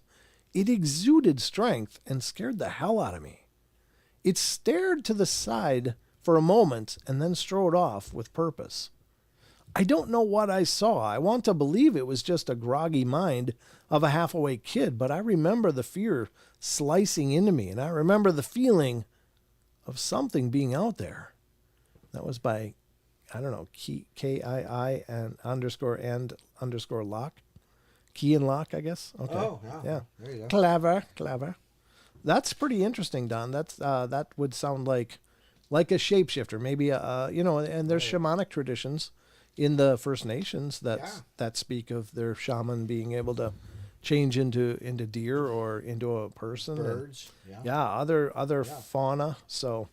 It exuded strength and scared the hell out of me. It stared to the side for a moment and then strode off with purpose. I don't know what I saw. I want to believe it was just a groggy mind of a half-awake kid, but I remember the fear slicing into me, and I remember the feeling of something being out there. That was by, I don't know, K-I-I and underscore lock. Key and lock, I guess. Okay. Oh, Yeah. There you go. Clever. That's pretty interesting, Don. That's that would sound like a shapeshifter, maybe and there's shamanic traditions in the First Nations that speak of their shaman being able to change into deer or into a person. Birds. And, other fauna. So,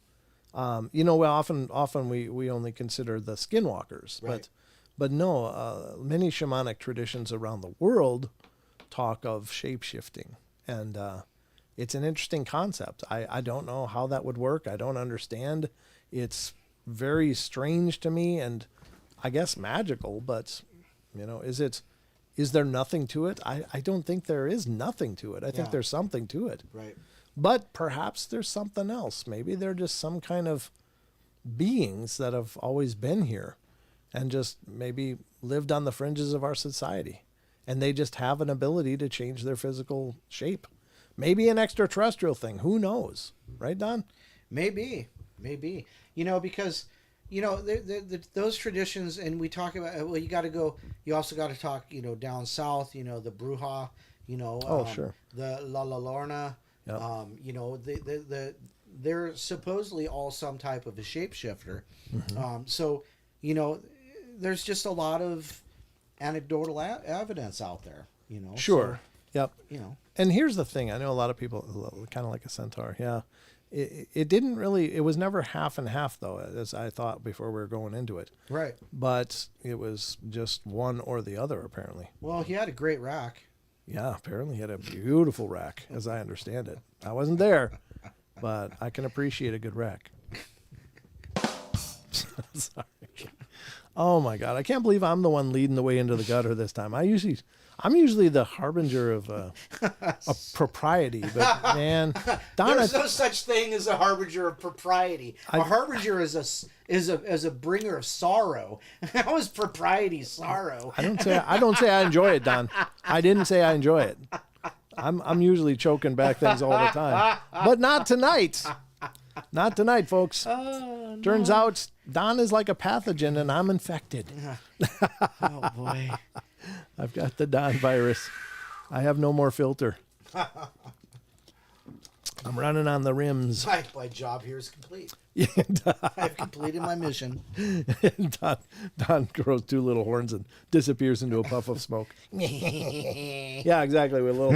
often we only consider the skinwalkers, Right. but no, many shamanic traditions around the world talk of shape-shifting, and it's an interesting concept. I don't know how that would work. I don't understand. It's very strange to me, and I guess magical, but is there nothing to it? I don't think there is nothing to it. I think there's something to it. Right. But perhaps there's something else. Maybe they're just some kind of beings that have always been here and just maybe lived on the fringes of our society. And they just have an ability to change their physical shape. Maybe an extraterrestrial thing. Who knows? Right, Don? Maybe. Because, those traditions, and we talk about, well, you also got to talk, down south, the Bruja, Sure. the La Lorna, Yep. they're supposedly all some type of a shapeshifter. Mm-hmm. There's just a lot of anecdotal evidence out there, Sure. So, Yep. And here's the thing. I know a lot of people kind of like a centaur. Yeah. It didn't really, it was never half and half though, as I thought before we were going into it. Right. But it was just one or the other, apparently. Well, he had a great rack. Yeah, apparently he had a beautiful rack, as I understand it. I wasn't there, but I can appreciate a good rack. Sorry. Oh my God, I can't believe I'm the one leading the way into the gutter this time. I'm usually the harbinger of propriety, but man, Don, there's no such thing as a harbinger of propriety. A harbinger is a bringer of sorrow. How is propriety sorrow? I don't say I enjoy it, Don. I didn't say I enjoy it. I'm usually choking back things all the time, but not tonight. Not tonight, folks. No. Turns out Don is like a pathogen, and I'm infected. Oh boy. I've got the Don virus. I have no more filter. I'm running on the rims. My job here is complete. Yeah, I've completed my mission. Don grows 2 little horns and disappears into a puff of smoke. Yeah, exactly, with a little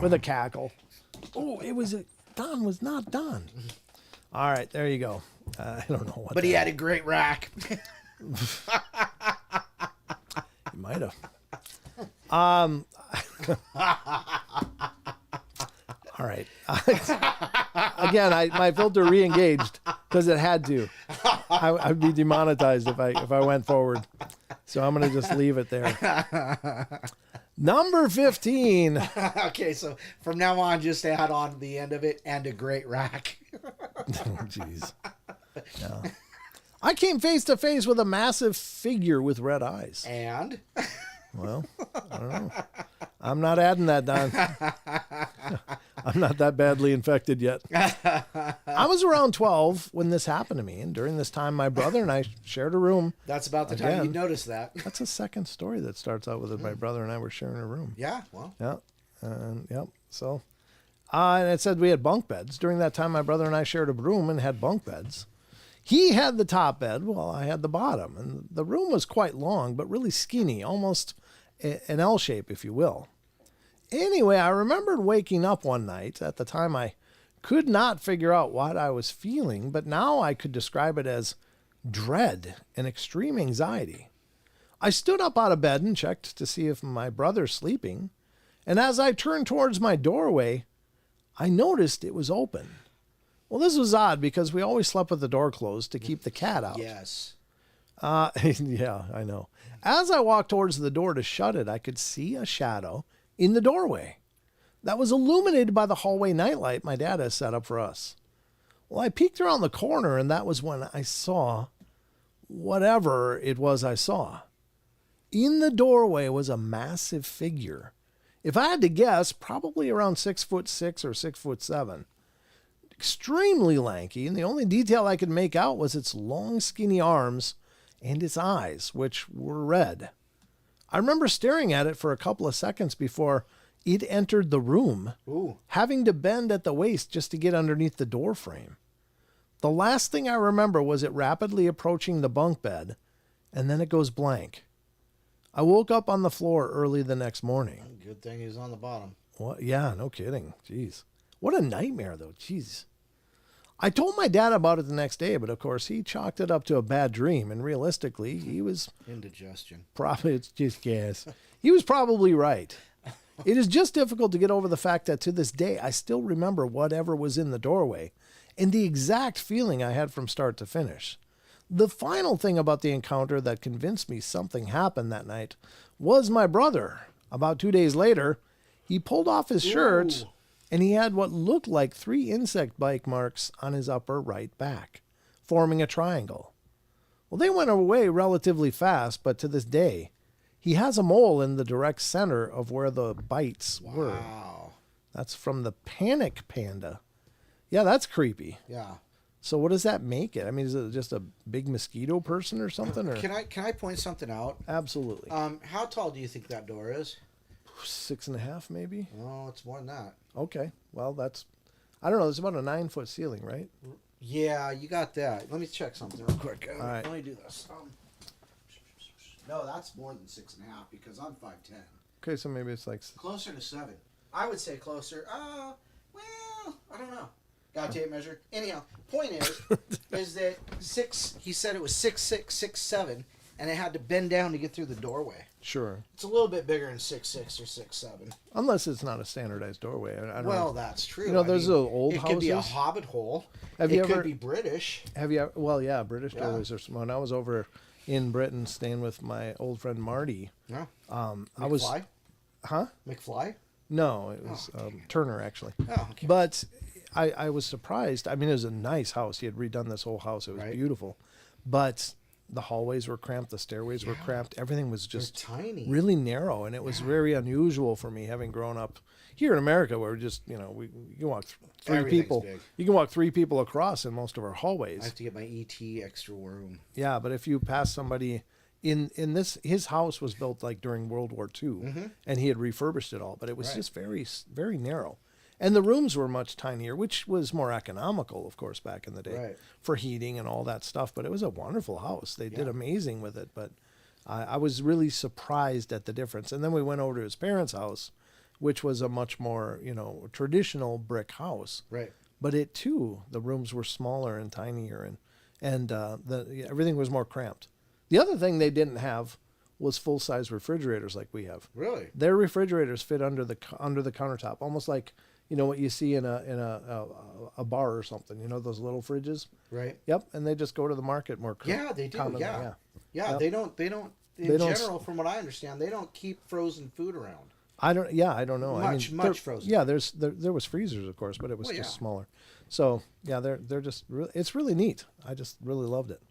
with a cackle. Oh, Don was not Don. All right, there you go. I don't know what. But he had a great rack. He might have. All right. Again, my filter re-engaged because it had to. I'd be demonetized if I went forward. So I'm going to just leave it there. Number 15. Okay, so from now on, just add on the end of it and a great rack. Oh, jeez. Yeah. I came face to face with a massive figure with red eyes. And? Well, I don't know. I'm not adding that, Don. I'm not that badly infected yet. I was around 12 when this happened to me, and during this time, my brother and I shared a room. That's about the time you noticed that. That's a second story that starts out with it. My brother and I were sharing a room. Yeah, well. Yeah. Yep. So, and it said we had bunk beds. During that time, my brother and I shared a room and had bunk beds. He had the top bed while I had the bottom. And the room was quite long, but really skinny, almost an L shape, if you will. Anyway, I remembered waking up one night. At the time, I could not figure out what I was feeling, but now I could describe it as dread and extreme anxiety. I stood up out of bed and checked to see if my brother's sleeping. And as I turned towards my doorway, I noticed it was open. Well, this was odd because we always slept with the door closed to keep the cat out. Yes. Yeah, I know. As I walked towards the door to shut it, I could see a shadow in the doorway that was illuminated by the hallway nightlight my dad has set up for us. Well, I peeked around the corner, and that was when I saw whatever it was I saw. In the doorway was a massive figure. If I had to guess, probably around 6'6" or 6'7". Extremely lanky, and the only detail I could make out was its long, skinny arms and its eyes, which were red. I remember staring at it for a couple of seconds before it entered the room, having to bend at the waist just to get underneath the door frame. The last thing I remember was it rapidly approaching the bunk bed, and then it goes blank. I woke up on the floor early the next morning. Good thing he's on the bottom. What? Yeah, no kidding. Jeez. What a nightmare, though. Jeez. I told my dad about it the next day, but of course he chalked it up to a bad dream, and realistically, he was indigestion. Probably, it's just gas. He was probably right. It is just difficult to get over the fact that to this day, I still remember whatever was in the doorway and the exact feeling I had from start to finish. The final thing about the encounter that convinced me something happened that night was my brother. About 2 days later, he pulled off his shirt, and he had what looked like 3 insect bite marks on his upper right back, forming a triangle. Well, they went away relatively fast, but to this day, he has a mole in the direct center of where the bites were. Wow. That's from the Panic Panda. Yeah, that's creepy. Yeah. So what does that make it? I mean, is it just a big mosquito person or something? Or? Can I point something out? Absolutely. How tall do you think that door is? 6.5, maybe. Oh, it's more than that. Okay. Well, that's, I don't know. It's about a 9-foot ceiling, right? Yeah, you got that. Let me check something real quick. All right. Let me do this. No, that's more than 6.5 because I'm 5'10". Okay, so maybe it's like Closer to 7. I would say closer. Well, I don't know. Got a tape measure. Anyhow, point is that 6. He said it was 6'6", 6'7", and it had to bend down to get through the doorway. Sure. It's a little bit bigger than 6'6" or 6'7". Unless it's not a standardized doorway. I don't know. That's true. You know, there's those old houses. It could be a hobbit hole. Have you it ever, could be British. Have you ever, well, yeah, British doorways are small. When I was over in Britain staying with my old friend Marty. Yeah. I was. Huh? McFly? No, it was Turner, actually. Oh, okay. But I was surprised. I mean, it was a nice house. He had redone this whole house. It was beautiful. But the hallways were cramped. The stairways were cramped. Everything was just tiny, really narrow. And it was very unusual for me, having grown up here in America, where just, you know, you can walk 3 people. Big. You can walk 3 people across in most of our hallways. I have to get my ET extra room. Yeah, but if you pass somebody in this, his house was built like during World War II, and he had refurbished it all, but it was just very, very narrow. And the rooms were much tinier, which was more economical, of course, back in the day for heating and all that stuff. But it was a wonderful house. They did amazing with it. But I was really surprised at the difference. And then we went over to his parents' house, which was a much more, you know, traditional brick house. Right. But it too, the rooms were smaller and tinier, and everything was more cramped. The other thing they didn't have was full-size refrigerators like we have. Really? Their refrigerators fit under the countertop, almost like what you see in a bar or something. You know those little fridges. Right. Yep, and they just go to the market more. Yeah, they do. Commonly, Yeah. Yep. They don't. In general, from what I understand, they don't keep frozen food around. I don't know. Much frozen. Yeah, there was freezers, of course, but it was just smaller. So yeah, they're just it's really neat. I just really loved it.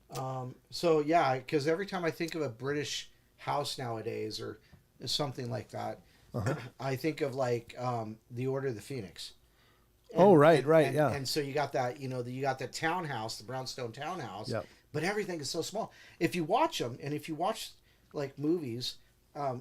So yeah, because every time I think of a British house nowadays or something like that, I think of like the Order of the Phoenix. Right, yeah. And so you got that, you got the townhouse, the brownstone townhouse. Yep. But everything is so small. If you watch them, and if you watch like movies,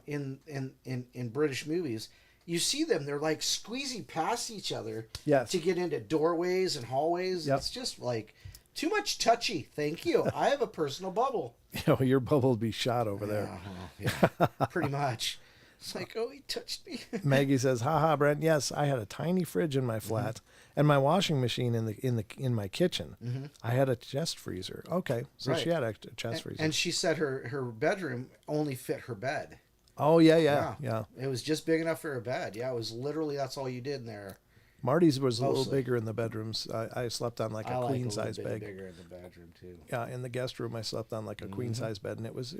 in British movies, you see them. They're like squeezing past each other to get into doorways and hallways. Yep. It's just like too much touchy. Thank you. I have a personal bubble. Your bubble would be shot over there. Yeah, pretty much. It's like, oh, he touched me. Maggie says, "Haha, Brent. Yes, I had a tiny fridge in my flat and my washing machine in my kitchen. Mm-hmm. I had a chest freezer. Okay, so she had a chest freezer. And she said her bedroom only fit her bed. Oh yeah. It was just big enough for her bed. Yeah, it was literally that's all you did in there. Marty's was a little bigger in the bedrooms. I slept on like a queen size bed. Bigger in the bedroom too. Yeah, in the guest room I slept on like a queen size bed, and it was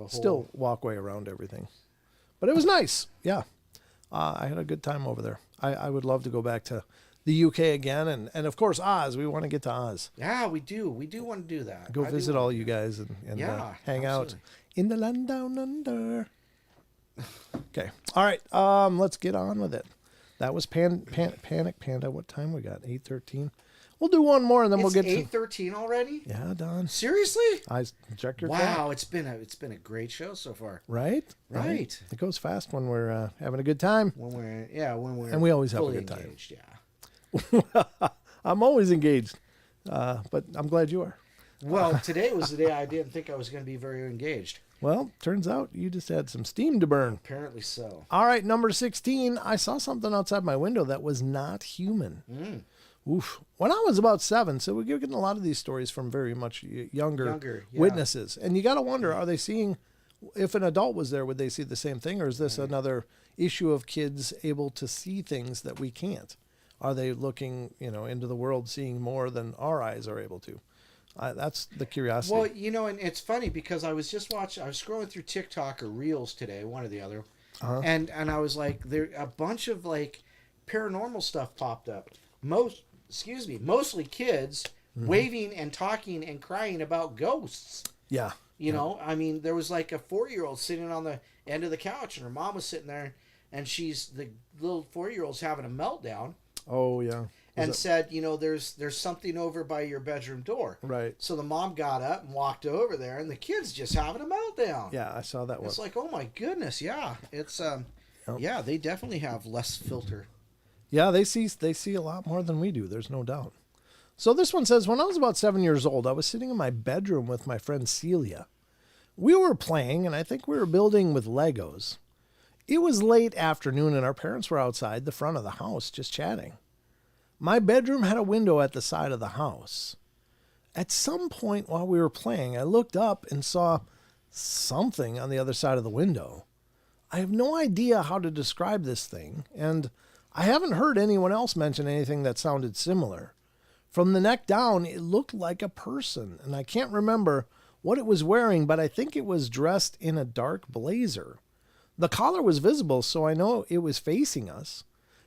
still walkway around everything. But it was nice. Yeah. I had a good time over there. I would love to go back to the UK again. And of course, Oz. We want to get to Oz. Yeah, we do. We do want to do that. Go visit all you guys and hang out in the land down under. Okay. All right. Let's get on with it. That was Panic Panda. What time we got? 8:13. We'll do one more and then we'll get to 8:13 already. Yeah, Don. Seriously? I check your wow. clock. It's been a great show so far. Right. It goes fast when we're having a good time. When we're and we always have a good engaged, time. Yeah. I'm always engaged, but I'm glad you are. Well, today was the day I didn't think I was going to be very engaged. Well, turns out you just had some steam to burn. Apparently so. All right, number 16. I saw something outside my window that was not human. Oof. When I was about 7, so we're getting a lot of these stories from very much younger witnesses. And you got to wonder, are they seeing, if an adult was there, would they see the same thing? Or is this another issue of kids able to see things that we can't? Are they looking, into the world, seeing more than our eyes are able to? That's the curiosity. Well, and it's funny because I was scrolling through TikTok or Reels today, one or the other. And I was like, there a bunch of like paranormal stuff popped up. Mostly kids waving and talking and crying about ghosts. Yeah. I mean, there was like a 4-year-old sitting on the end of the couch and her mom was sitting there and the little 4-year-old's having a meltdown. Oh, yeah. Said, there's something over by your bedroom door. Right. So the mom got up and walked over there and the kid's just having a meltdown. Yeah, I saw that one. It's like, oh my goodness. Yeah. It's, yeah, they definitely have less filter. Yeah, they see a lot more than we do. There's no doubt. So this one says, when I was about 7 years old, I was sitting in my bedroom with my friend Celia. We were playing, and I think we were building with Legos. It was late afternoon, and our parents were outside the front of the house just chatting. My bedroom had a window at the side of the house. At some point while we were playing, I looked up and saw something on the other side of the window. I have no idea how to describe this thing, and I haven't heard anyone else mention anything that sounded similar. From the neck down, it looked like a person, and I can't remember what it was wearing, but I think it was dressed in a dark blazer. The collar was visible, so I know it was facing us.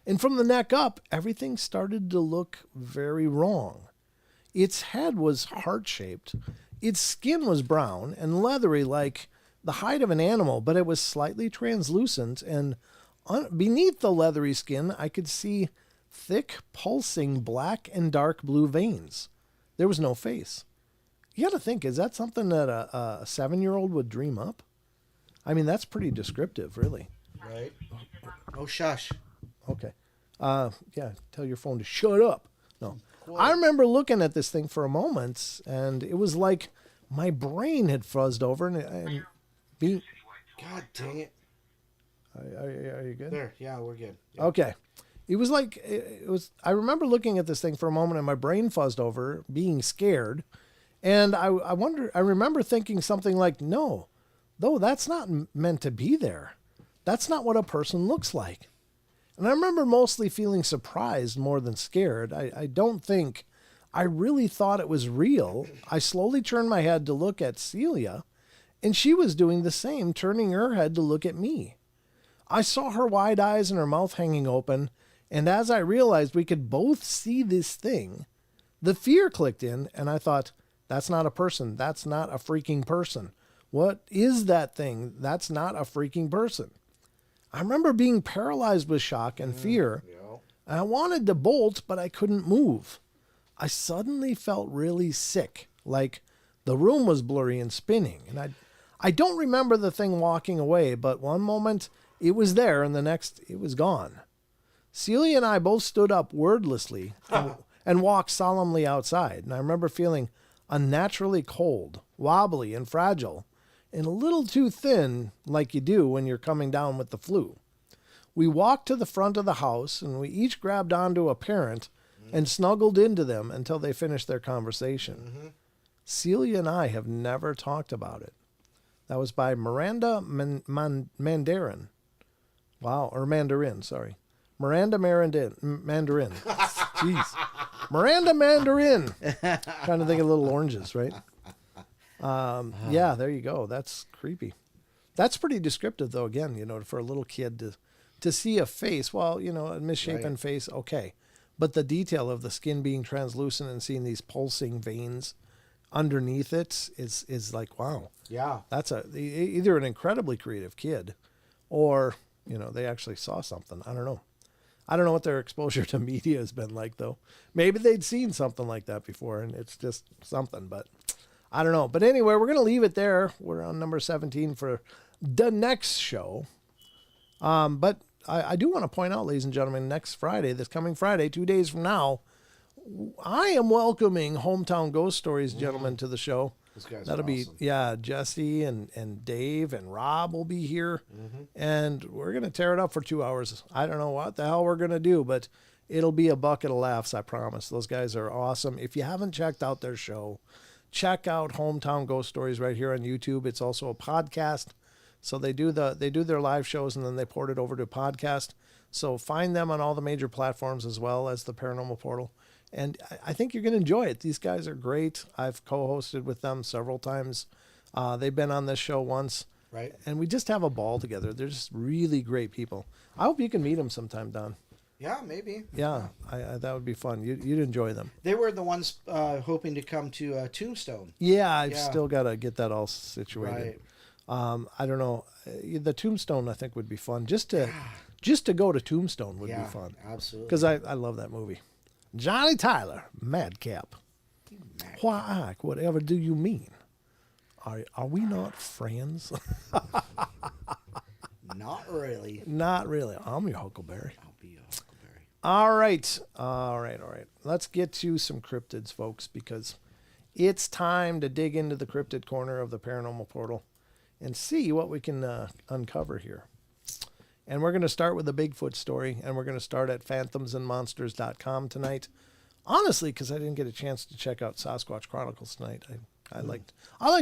And from the neck up, everything started to look very wrong. Its head was heart-shaped. Its skin was brown and leathery like the hide of an animal, but it was slightly translucent, and beneath the leathery skin, I could see thick, pulsing black and dark blue veins. There was no face. You got to think, is that something that a 7-year-old would dream up? I mean, that's pretty descriptive, really. Right. Oh, shush. Okay. Yeah, tell your phone to shut up. No. I remember looking at this thing for a moment, and it was like my brain had fuzzed over and being... God dang it. Are you good? There. Yeah, we're good. Yeah. Okay. It was like, I remember looking at this thing for a moment and my brain fuzzed over, being scared. And I remember thinking something like, no, though that's not meant to be there. That's not what a person looks like. And I remember mostly feeling surprised more than scared. I don't think I really thought it was real. I slowly turned my head to look at Celia, and she was doing the same, turning her head to look at me. I saw her wide eyes and her mouth hanging open, and as I realized we could both see this thing, the fear clicked in, and I thought, that's not a person. That's not a freaking person. What is that thing? That's not a freaking person. I remember being paralyzed with shock and fear. Yeah. I wanted to bolt, but I couldn't move. I suddenly felt really sick, like the room was blurry and spinning. And I don't remember the thing walking away, but one moment it was there and the next it was gone. Celia and I both stood up wordlessly and walked solemnly outside. And I remember feeling unnaturally cold, wobbly, and fragile, and a little too thin, like you do when you're coming down with the flu. We walked to the front of the house, and we each grabbed onto a parent and snuggled into them until they finished their conversation. Celia and I have never talked about it. That was by Miranda Mandarin. Wow, or Mandarin, sorry. Miranda Mandarin. Jeez. Miranda Mandarin. Trying to think of little oranges, right? Yeah, there you go. That's creepy. That's pretty descriptive, though, again, for a little kid to see a face. Well, a misshapen face, okay. But the detail of the skin being translucent and seeing these pulsing veins underneath it is like, wow. Yeah. That's either an incredibly creative kid or, they actually saw something. I don't know. I don't know what their exposure to media has been like, though. Maybe they'd seen something like that before, and it's just something, but I don't know. But anyway, we're going to leave it there. We're on number 17 for the next show. But I do want to point out, ladies and gentlemen, next Friday, this coming Friday, 2 days from now, I am welcoming Hometown Ghost Stories gentlemen to the show. Those guys That'll are be, awesome. Jesse and Dave and Rob will be here. And we're going to tear it up for 2 hours. I don't know what the hell we're going to do, but it'll be a bucket of laughs, I promise. Those guys are awesome. If you haven't checked out their show, check out Hometown Ghost Stories right here on YouTube. It's also a podcast. So they do their live shows and then they port it over to a podcast. So find them on all the major platforms as well as the Paranormal Portal. And I think you're going to enjoy it. These guys are great. I've co-hosted with them several times. They've been on this show once. Right. And we just have a ball together. They're just really great people. I hope you can meet them sometime, Don. Yeah, maybe. Yeah, I that would be fun. You'd enjoy them. They were the ones hoping to come to Tombstone. Yeah, I've still got to get that all situated. Right. I don't know. The Tombstone, I think, would be fun. Just to go to Tombstone would be fun. Absolutely. Because I love that movie. Johnny Tyler, Madcap. Why, whatever do you mean? Are we not friends? Not really. Not really. I'm your Huckleberry. I'll be a Huckleberry. All right. Let's get to some cryptids, folks, because it's time to dig into the cryptid corner of the Paranormal Portal and see what we can uncover here. And we're going to start with a Bigfoot story, and we're going to start at phantomsandmonsters.com tonight. Honestly, because I didn't get a chance to check out Sasquatch Chronicles tonight. I like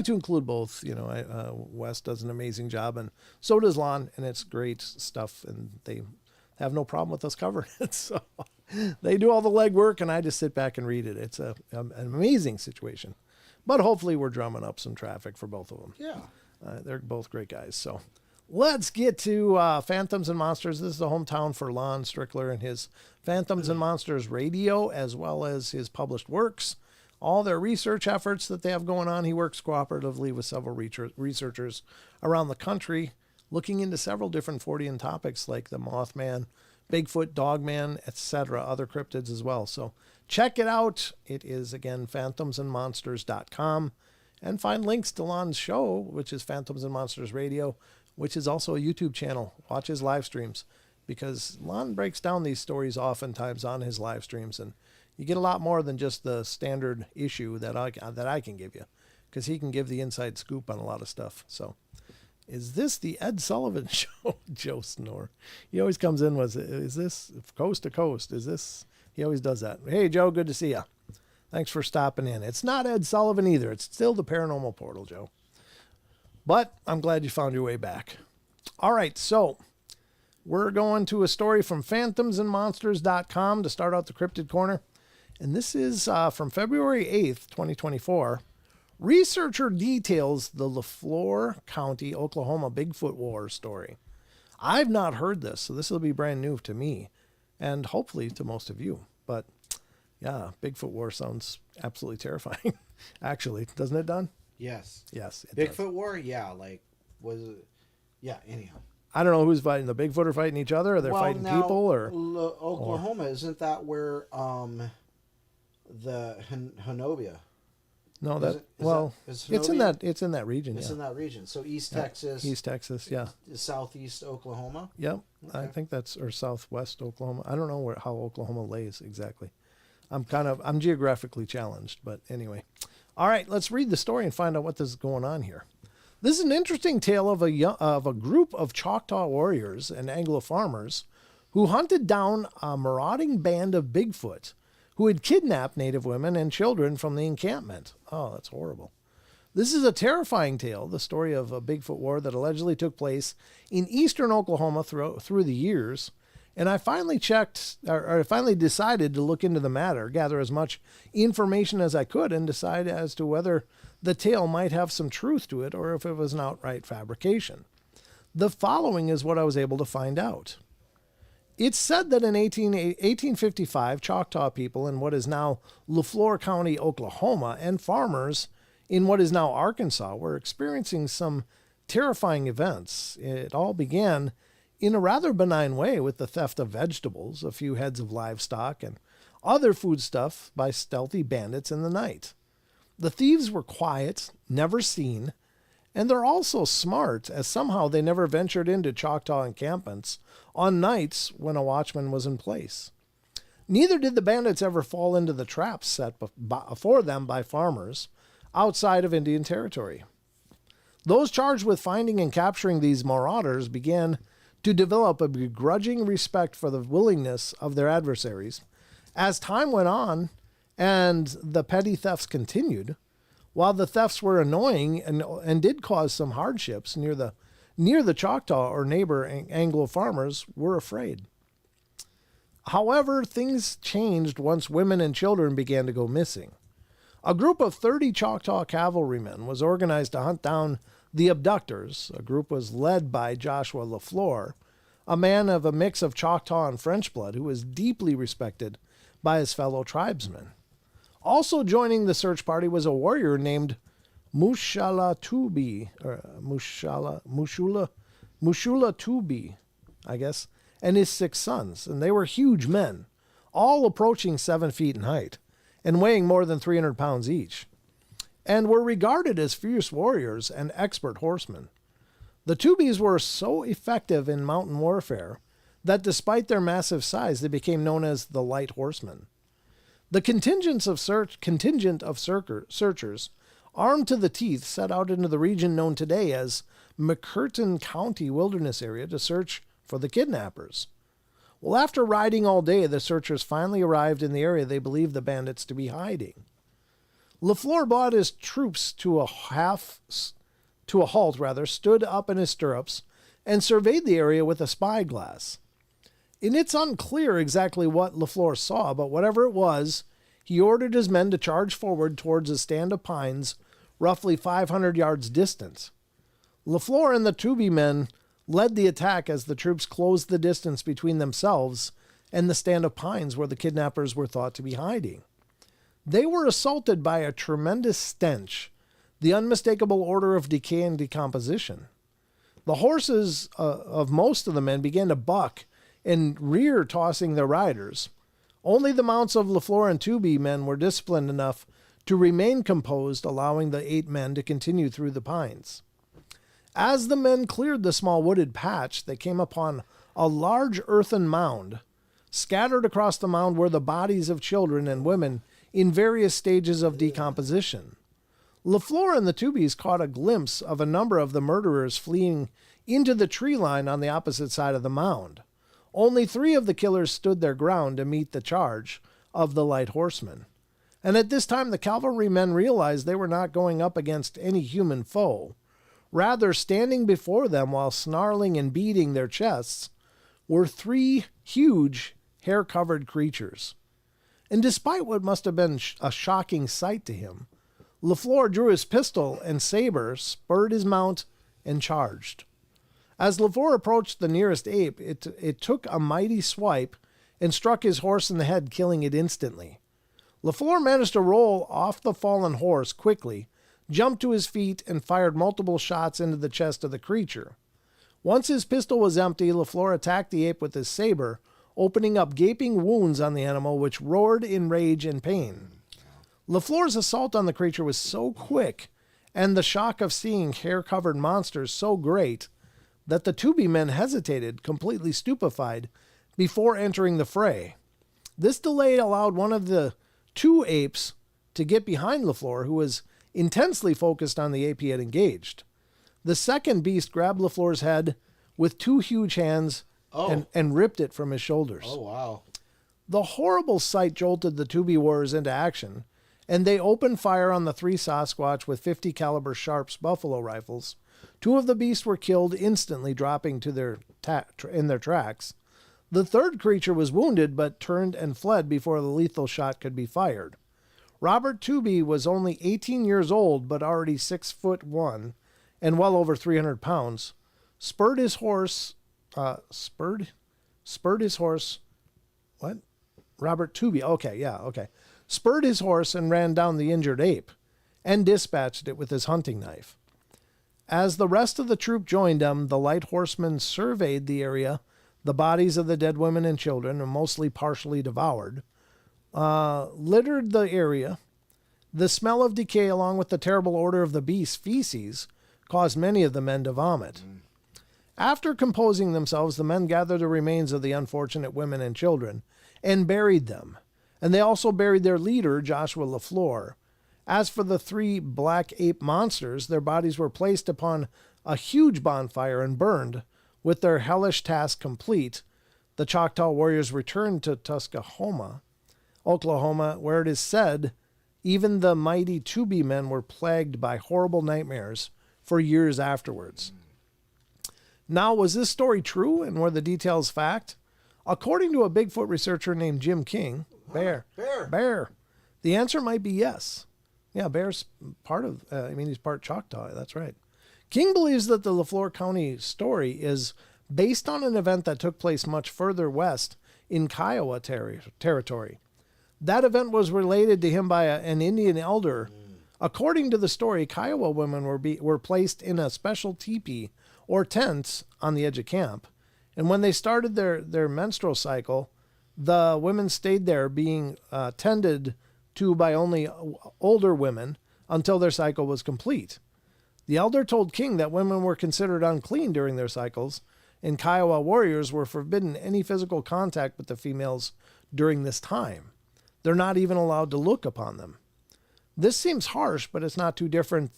to include both. Wes does an amazing job, and so does Lon, and it's great stuff, and they have no problem with us covering it. So they do all the legwork, and I just sit back and read it. It's an amazing situation. But hopefully we're drumming up some traffic for both of them. Yeah. They're both great guys. So let's get to Phantoms and Monsters. This is the hometown for Lon Strickler and his Phantoms and Monsters radio, as well as his published works. All their research efforts that they have going on. He works cooperatively with several researchers around the country, looking into several different Fortean topics like the Mothman, Bigfoot, Dogman, etc., other cryptids as well. So check it out. It is, again, phantomsandmonsters.com. And find links to Lon's show, which is Phantoms and Monsters Radio, which is also a YouTube channel. Watch his live streams, because Lon breaks down these stories oftentimes on his live streams, and you get a lot more than just the standard issue that I can give you, because he can give the inside scoop on a lot of stuff. So, is this the Ed Sullivan Show? Joe Snore. He always comes in with, is this coast to coast? Is this? He always does that. Hey, Joe, good to see you. Thanks for stopping in. It's not Ed Sullivan either. It's still the Paranormal Portal, Joe. But I'm glad you found your way back. All right, so we're going to a story from phantomsandmonsters.com to start out the Cryptid Corner. And this is from February 8th, 2024. Researcher details the LaFleur County, Oklahoma Bigfoot War story. I've not heard this, so this will be brand new to me and hopefully to most of you. But yeah, Bigfoot War sounds absolutely terrifying. Actually, doesn't it, Don? Yes. Yes. It Bigfoot does. War, yeah, like was it? Yeah. Anyhow, I don't know who's fighting. The Bigfoot are fighting each other, or they're fighting now, people, or Oklahoma, isn't that where the Hanobia? no? That Is it's in Hanobia? it's in that region. It's Yeah, in that region. So East Yeah. Texas, East Texas. Yeah. Southeast Oklahoma. Yep. I Okay. think that's or Southwest Oklahoma. I don't know how Oklahoma lays exactly. I'm geographically challenged, but anyway. All right, let's read the story and find out what this is going on here. This is an interesting tale of a group of Choctaw warriors and Anglo farmers who hunted down a marauding band of Bigfoot who had kidnapped Native women and children from the encampment. Oh, that's horrible. This is a terrifying tale, the story of a Bigfoot war that allegedly took place in eastern Oklahoma through the years. And I finally I finally decided to look into the matter, gather as much information as I could, and decide as to whether the tale might have some truth to it or if it was an outright fabrication. The following is what I was able to find out. It's said that in 1855, Choctaw people in what is now LaFleur County, Oklahoma, and farmers in what is now Arkansas were experiencing some terrifying events. It all began in a rather benign way with the theft of vegetables, a few heads of livestock, and other foodstuff by stealthy bandits in the night. The thieves were quiet, never seen, and they're also smart, as somehow they never ventured into Choctaw encampments on nights when a watchman was in place. Neither did the bandits ever fall into the traps set for them by farmers outside of Indian territory. Those charged with finding and capturing these marauders began to develop a begrudging respect for the willingness of their adversaries. As time went on and the petty thefts continued, while the thefts were annoying and did cause some hardships, near the Choctaw or neighbor Anglo farmers were afraid. However, things changed once women and children began to go missing. A group of 30 Choctaw cavalrymen was organized to hunt down the abductors. A group was led by Joshua LaFleur, a man of a mix of Choctaw and French blood who was deeply respected by his fellow tribesmen. Also joining the search party was a warrior named Mushula Tubi, I guess, and his 6 sons. And they were huge men, all approaching 7 feet in height and weighing more than 300 pounds each, and were regarded as fierce warriors and expert horsemen. The Tubis were so effective in mountain warfare that despite their massive size, they became known as the Light Horsemen. The contingent of searchers, armed to the teeth, set out into the region known today as McCurtain County Wilderness Area to search for the kidnappers. Well, after riding all day, the searchers finally arrived in the area they believed the bandits to be hiding. LaFleur brought his troops to a halt, stood up in his stirrups, and surveyed the area with a spyglass. And it's unclear exactly what LaFleur saw, but whatever it was, he ordered his men to charge forward towards a stand of pines roughly 500 yards distant. LaFleur and the Tubi men led the attack as the troops closed the distance between themselves and the stand of pines where the kidnappers were thought to be hiding. They were assaulted by a tremendous stench, the unmistakable odor of decay and decomposition. The horses of most of the men began to buck and rear, tossing their riders. Only the mounts of LaFleur and Tubi men were disciplined enough to remain composed, allowing the 8 men to continue through the pines. As the men cleared the small wooded patch, they came upon a large earthen mound. Scattered across the mound were the bodies of children and women in various stages of decomposition. LaFleur and the Tubis caught a glimpse of a number of the murderers fleeing into the tree line on the opposite side of the mound. Only 3 of the killers stood their ground to meet the charge of the Light Horsemen. And at this time, the cavalrymen realized they were not going up against any human foe. Rather, standing before them while snarling and beating their chests were 3 huge, hair-covered creatures. And despite what must have been a shocking sight to him, LaFleur drew his pistol and saber, spurred his mount, and charged. As LaFleur approached the nearest ape, it took a mighty swipe and struck his horse in the head, killing it instantly. LaFleur managed to roll off the fallen horse quickly, jumped to his feet, and fired multiple shots into the chest of the creature. Once his pistol was empty, LaFleur attacked the ape with his saber, opening up gaping wounds on the animal, which roared in rage and pain. LaFleur's assault on the creature was so quick, and the shock of seeing hair-covered monsters so great, that the Tubi men hesitated, completely stupefied, before entering the fray. This delay allowed one of the 2 apes to get behind LaFleur, who was intensely focused on the ape he had engaged. The second beast grabbed LaFleur's head with 2 huge hands and ripped it from his shoulders. Oh, wow. The horrible sight jolted the Tubi warriors into action, and they opened fire on the 3 Sasquatch with 50 caliber Sharps buffalo rifles. 2 of the beasts were killed, instantly dropping to in their tracks. The third creature was wounded, but turned and fled before the lethal shot could be fired. Robert Tubi was only 18 years old, but already 6'1" and well over 300 pounds. Spurred his horse. What? Robert Tubi. Okay. Spurred his horse and ran down the injured ape, and dispatched it with his hunting knife. As the rest of the troop joined him, the light horsemen surveyed the area. The bodies of the dead women and children, mostly partially devoured, littered the area. The smell of decay, along with the terrible odor of the beast's feces, caused many of the men to vomit. After composing themselves, the men gathered the remains of the unfortunate women and children and buried them. And they also buried their leader, Joshua LaFleur. As for the 3 black ape monsters, their bodies were placed upon a huge bonfire and burned. With their hellish task complete, the Choctaw warriors returned to Tuscaloosa, Oklahoma, where it is said even the mighty Tubi men were plagued by horrible nightmares for years afterwards. Now, was this story true, and were the details fact? According to a Bigfoot researcher named Jim King, Bear, the answer might be yes. Yeah, Bear's part of, he's part Choctaw, that's right. King believes that the LaFleur County story is based on an event that took place much further west in Kiowa territory. That event was related to him by an Indian elder. According to the story, Kiowa women were placed in a special teepee or tents on the edge of camp, and when they started their menstrual cycle, the women stayed there being tended to by only older women until their cycle was complete. The elder told King that women were considered unclean during their cycles, and Kiowa warriors were forbidden any physical contact with the females during this time. They're not even allowed to look upon them. This seems harsh, but it's not too different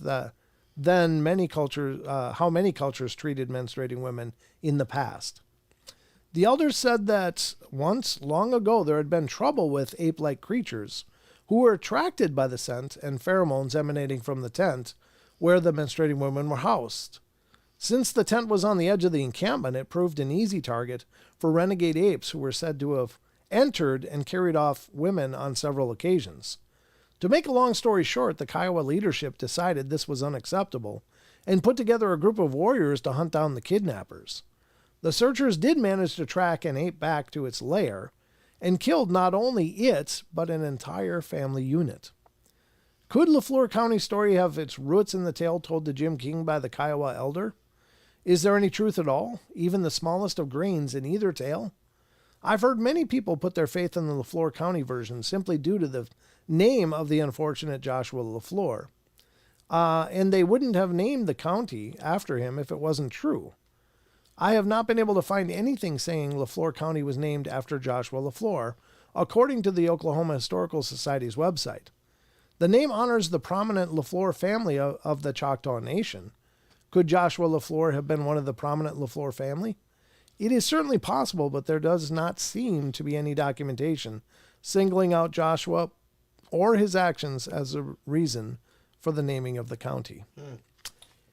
than many cultures, how many cultures treated menstruating women in the past. The elder said that once, long ago, there had been trouble with ape-like creatures who were attracted by the scent and pheromones emanating from the tent where the menstruating women were housed. Since the tent was on the edge of the encampment, it proved an easy target for renegade apes who were said to have entered and carried off women on several occasions. To make a long story short, the Kiowa leadership decided this was unacceptable and put together a group of warriors to hunt down the kidnappers. The searchers did manage to track an ape back to its lair and killed not only it, but an entire family unit. Could LaFleur County story have its roots in the tale told to Jim King by the Kiowa elder? Is there any truth at all, even the smallest of grains in either tale? I've heard many people put their faith in the LaFleur County version simply due to the name of the unfortunate Joshua LaFleur. And they wouldn't have named the county after him if it wasn't true. I have not been able to find anything saying LaFleur County was named after Joshua LaFleur, according to the Oklahoma Historical Society's website. The name honors the prominent LaFleur family of the Choctaw Nation. Could Joshua LaFleur have been one of the prominent LaFleur family? It is certainly possible, but there does not seem to be any documentation singling out Joshua or his actions as a reason for the naming of the county.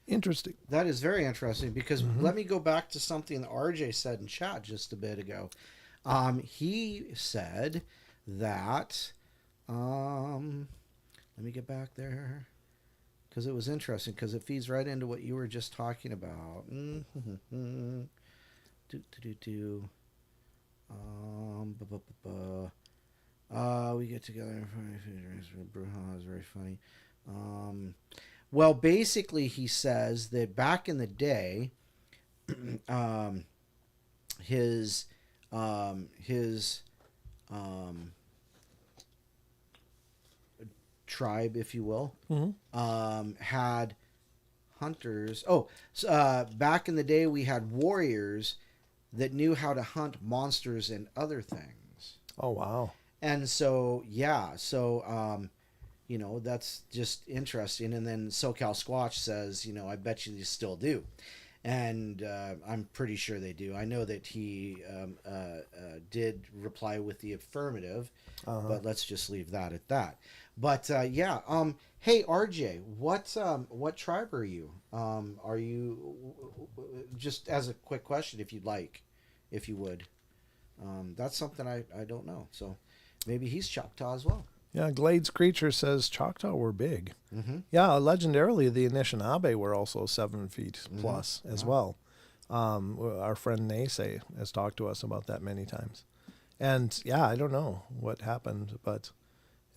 Interesting. That is very interesting because let me go back to something that RJ said in chat just a bit ago. He said that, let me get back there because it was interesting because it feeds right into what you were just talking about. We get together. Bruja is very funny. Well, basically, he says that back in the day, his tribe, if you will, had hunters. Oh, so, back in the day, we had warriors that knew how to hunt monsters and other things. Oh, wow. And so, yeah, so, you know, that's just interesting. And then SoCal Squatch says, you know, I bet you they still do. And I'm pretty sure they do. I know that he did reply with the affirmative, but let's just leave that at that. But yeah, hey RJ, what tribe are you? Are you, just as a quick question, if you'd like, if you would? That's something I don't know. So maybe he's Choctaw as well. Yeah, Glades Creature says Choctaw were big. Mm-hmm. Yeah, legendarily, the Anishinaabe were also 7 feet plus as well. Our friend Nase has talked to us about that many times. And yeah, I don't know what happened, but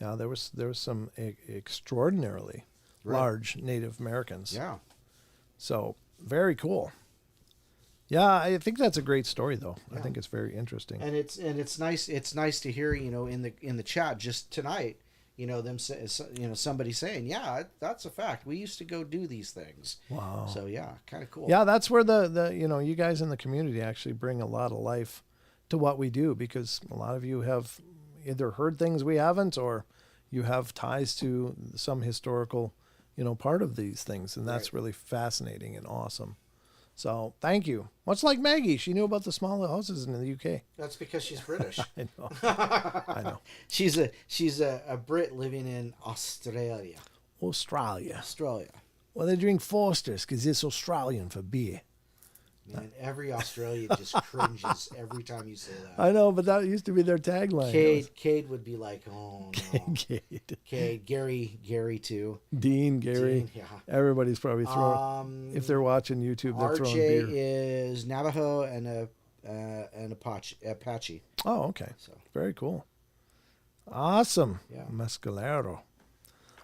yeah, there was some extraordinarily large Native Americans. Yeah. So very cool. Yeah, I think that's a great story, though. Yeah. I think it's very interesting. And it's nice. It's nice to hear, you know, in the chat just tonight, you know, them say, you know, somebody saying, yeah, that's a fact. We used to go do these things. Wow. So yeah, kind of cool. Yeah, that's where the you know, you guys in the community actually bring a lot of life to what we do, because a lot of you have either heard things we haven't, or you have ties to some historical, you know, part of these things, and that's really fascinating and awesome. So thank you. Much like Maggie, she knew about the small houses in the UK. That's because she's British. I know. I know. She's a Brit living in Australia. Australia. Well, they drink Foster's because it's Australian for beer. Man, every Australian just cringes every time you say that. I know, but that used to be their tagline. Cade would be like, oh no. Cade, Gary too. Dean, Gary. Dean, yeah. Everybody's probably throwing. If they're watching YouTube, they're throwing beer. RJ is Navajo and Apache. Oh, okay. So Very cool. Awesome. Yeah. Mescalero.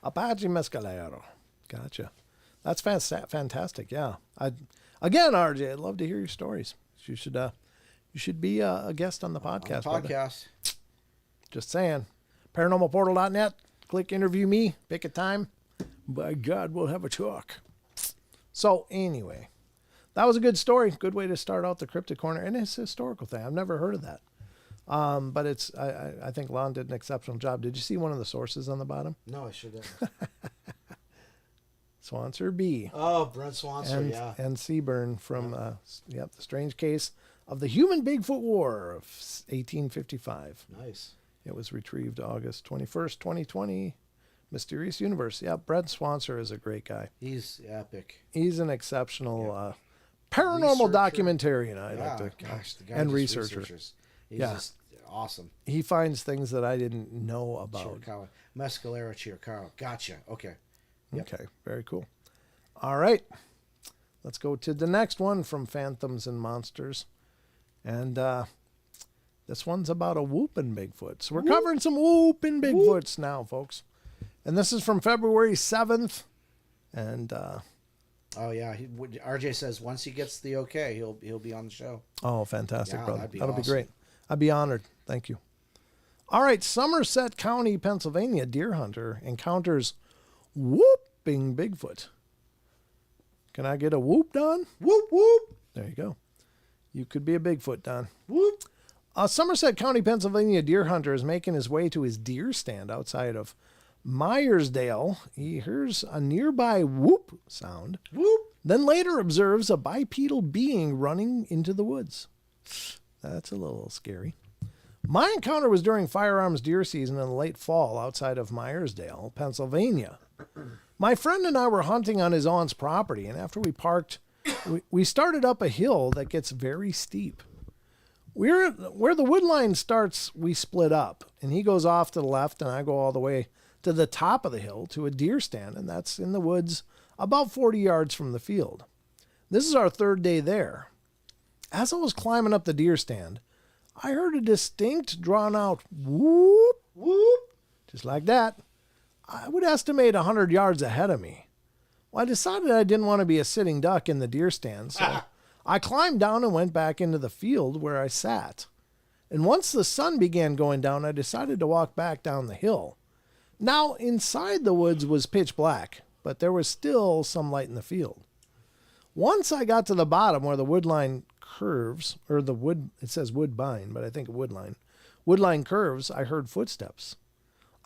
Apache Mescalero. Gotcha. That's fantastic. Yeah. Again, RJ, I'd love to hear your stories. You should be a guest on the podcast. Podcast. Just saying. Paranormalportal.net. Click interview me. Pick a time. By God, we'll have a talk. So anyway, that was a good story. Good way to start out the Cryptid Corner. And it's a historical thing. I've never heard of that. But it's I think Lon did an exceptional job. Did you see one of the sources on the bottom? No, I sure didn't. Swanser B. Oh, Brent Swanser, yeah. And Seaburn from, The Strange Case of the Human Bigfoot War of 1855. Nice. It was retrieved August 21st, 2020. Mysterious Universe. Yeah, Brent Swanser is a great guy. He's epic. He's an exceptional paranormal documentarian. The guy and just researcher. researches. He's just awesome. He finds things that I didn't know about. Chiricahua. Mescalero Chiricahua. Gotcha. Okay. Yep. Okay, very cool. All right, let's go to the next one from Phantoms and Monsters. And this one's about a whooping Bigfoot. So we're covering some whooping Bigfoots now, folks. And this is from February 7th. And oh yeah, RJ says once he gets the okay, he'll be on the show. oh, fantastic, Yeah, brother. that'd be That'll be awesome. great. I'd be honored. Thank you. All right, Somerset County, Pennsylvania deer hunter encounters whooping Bigfoot. Can I get a whoop, Don? Whoop whoop. There you go. You could be a Bigfoot, Don. Whoop. A Somerset County, Pennsylvania deer hunter is making his way to his deer stand outside of Myersdale. He hears a nearby whoop sound, Whoop. then later observes a bipedal being running into the woods. That's a little scary. My encounter was during firearms deer season in the late fall outside of Myersdale, Pennsylvania. My friend and I were hunting on his aunt's property, and after we parked, we started up a hill that gets very steep. Where the wood line starts, we split up, and he goes off to the left, and I go all the way to the top of the hill to a deer stand, and that's in the woods about 40 yards from the field. This is our third day there. As I was climbing up the deer stand, I heard a distinct, drawn-out whoop, whoop, just like that. I would estimate 100 yards ahead of me. Well, I decided I didn't want to be a sitting duck in the deer stand, so I climbed down and went back into the field where I sat. And once the sun began going down, I decided to walk back down the hill. Now, inside the woods was pitch black, but there was still some light in the field. Once I got to the bottom where the wood line curves, or the wood, it says woodbine, but I think wood line curves, I heard footsteps.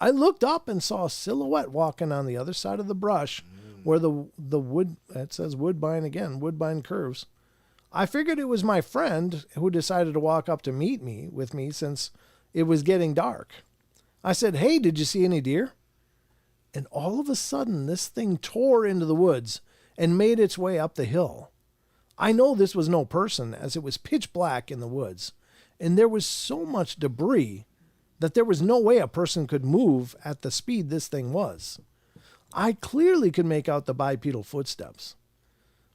I looked up and saw a silhouette walking on the other side of the brush where the wood, it says woodbine again, woodbine curves. I figured it was my friend who decided to walk up to meet me with me since it was getting dark. I said, "Hey, did you see any deer?" And all of a sudden, this thing tore into the woods and made its way up the hill. I know this was no person, as it was pitch black in the woods, and there was so much debris that there was no way a person could move at the speed this thing was. I clearly could make out the bipedal footsteps.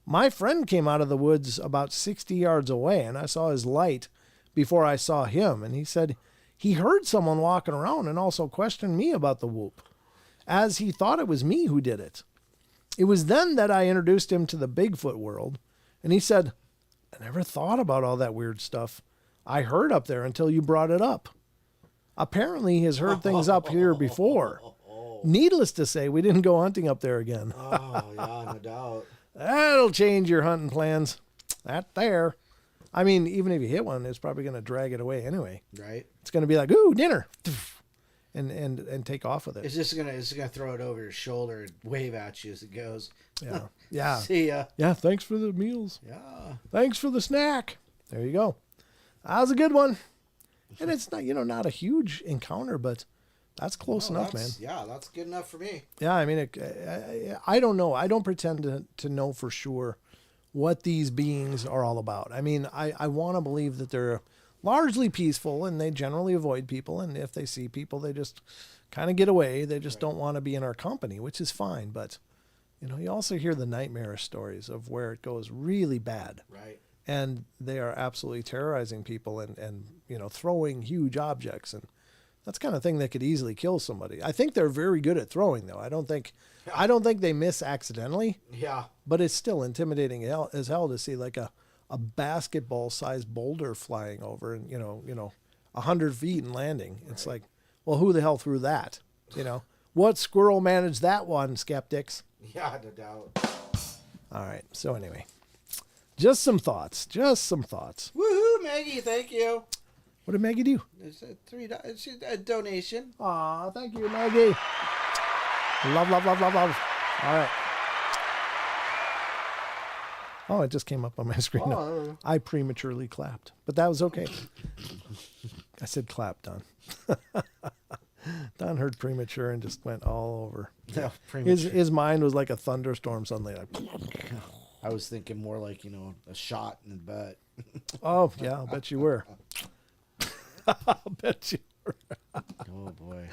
My friend came out of the woods about 60 yards away, and I saw his light before I saw him, and he said he heard someone walking around and also questioned me about the whoop, as he thought it was me who did it. It was then that I introduced him to the Bigfoot world, and he said, "I never thought about all that weird stuff I heard up there until you brought it up." Apparently he has heard things up here before. Needless to say, we didn't go hunting up there again. Oh, yeah, no doubt. That'll change your hunting plans. That there. I mean, even if you hit one, it's probably going to drag it away anyway. Right. It's going to be like, "Ooh, dinner," and take off with it. It's just gonna throw it over your shoulder and wave at you as it goes. Yeah. Yeah. See ya. Yeah. Thanks for the meals. Yeah. Thanks for the snack. There you go. That was a good one. And it's not, not a huge encounter, but that's close enough, man. Yeah, that's good enough for me. Yeah, I mean, I don't know. I don't pretend to know for sure what these beings are all about. I mean, I want to believe that they're largely peaceful and they generally avoid people. And if they see people, they just kind of get away. They just don't want to be in our company, which is fine. But, you also hear the nightmarish stories of where it goes really bad. Right. And they are absolutely terrorizing people and throwing huge objects. And that's the kind of thing that could easily kill somebody. I think they're very good at throwing, though. I don't think they miss accidentally. Yeah. But it's still intimidating as hell to see like a basketball-sized boulder flying over and 100 feet and landing. Right. It's like, well, who the hell threw that? What squirrel managed that one, skeptics? Yeah, no doubt. All right. So anyway, just some thoughts. Woohoo, Maggie! Thank you. What did Maggie do? It's a donation. Aw, thank you, Maggie. Love. All right. Oh, it just came up on my screen. Oh. I prematurely clapped, but that was okay. I said clap, Don. Don heard premature and just went all over. Yeah, premature. His mind was like a thunderstorm suddenly. Like, I was thinking more like, a shot in the butt. oh, yeah, I'll bet you were. I'll bet you were. Oh, boy.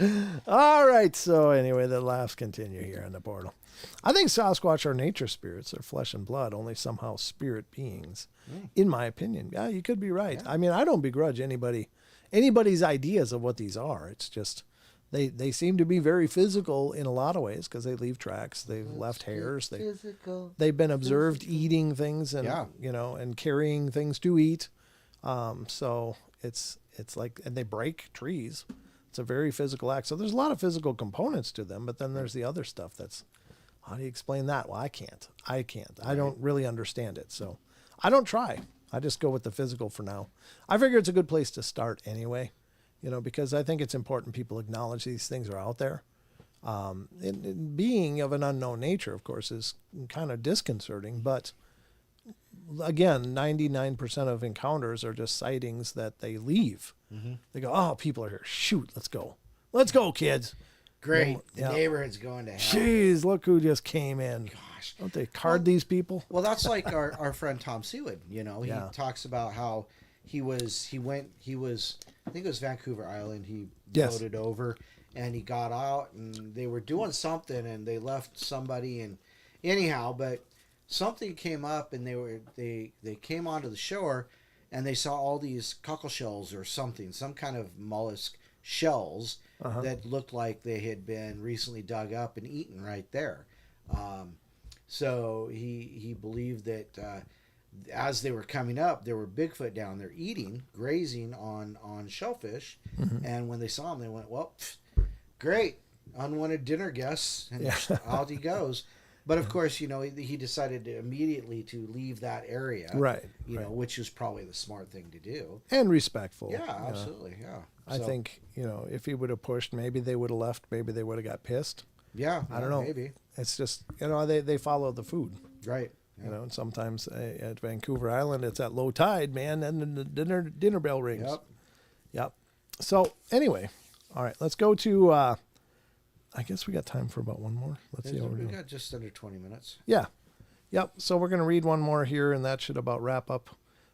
All right. So anyway, the laughs continue here on the portal. I think Sasquatch are nature spirits. They're flesh and blood, only somehow spirit beings, in my opinion. Yeah, you could be right. Yeah. I mean, I don't begrudge anybody's ideas of what these are. It's just they seem to be very physical in a lot of ways because they leave tracks. They've left hairs. They've been observed eating things and and carrying things to eat. So it's like, and they break trees. It's a very physical act. So there's a lot of physical components to them, but then there's the other stuff that's, how do you explain that? Well, I can't. I don't really understand it. So I don't try. I just go with the physical for now. I figure it's a good place to start anyway, because I think it's important people acknowledge these things are out there. And being of an unknown nature, of course, is kind of disconcerting, but again, 99% of encounters are just sightings that they leave. Mm-hmm. They go, "Oh, people are here. Shoot, let's go. Let's go, kids." Great. The Yeah. neighborhood's going to hell. Jeez, look who just came in. Gosh. Don't they card these people? Well, that's like our friend Tom Seawood. You know, he Yeah. talks about how he was, I think it was Vancouver Island. He Yes. boated over and he got out and they were doing something and they left somebody and anyhow, but something came up and they came onto the shore and they saw all these cockle shells or something, some kind of mollusk shells that looked like they had been recently dug up and eaten right there. So he believed that as they were coming up, there were Bigfoot down there eating, grazing on shellfish, and when they saw him, they went, "Well, great, unwanted dinner guests," and out he goes. But of course, you know, he decided immediately to leave that area, Right. You know, which is probably the smart thing to do. And respectful. Yeah, you know. absolutely. Yeah, I think, you know, if he would have pushed, maybe they would have left. Maybe they would have got pissed. Yeah, I don't know. Maybe. It's just, you know, they follow the food. Right. You know, and sometimes at Vancouver Island, it's at low tide, man, and then the dinner bell rings. Yep. So anyway, all right, let's go to. I guess we got time for about one more. Let's see how we're We doing. got just under 20 minutes. Yeah. Yep. So we're going to read one more here, and that should about wrap up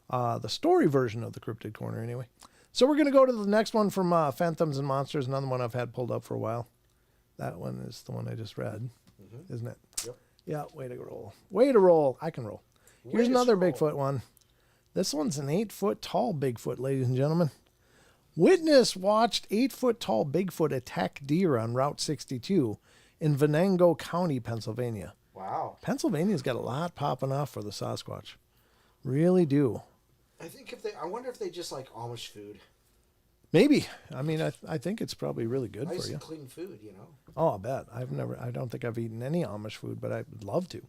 the story version of the Cryptid Corner anyway. So we're going to go to the next one from Phantoms and Monsters, another one I've had pulled up for a while. That one is the one I just read, isn't it? Yep. Yeah, way to roll. Way to roll. I can roll. Here's to another roll. Bigfoot one. This one's an 8-foot tall Bigfoot, ladies and gentlemen. Witness watched 8-foot tall Bigfoot attack deer on Route 62 in Venango County, Pennsylvania. Wow. Pennsylvania's got a lot popping off for the Sasquatch. Really do. I wonder if they just like Amish food. Maybe. I mean, I think it's probably really good Nice for you. and clean food, you know. Oh, I bet. I don't think I've eaten any Amish food, but I'd love to.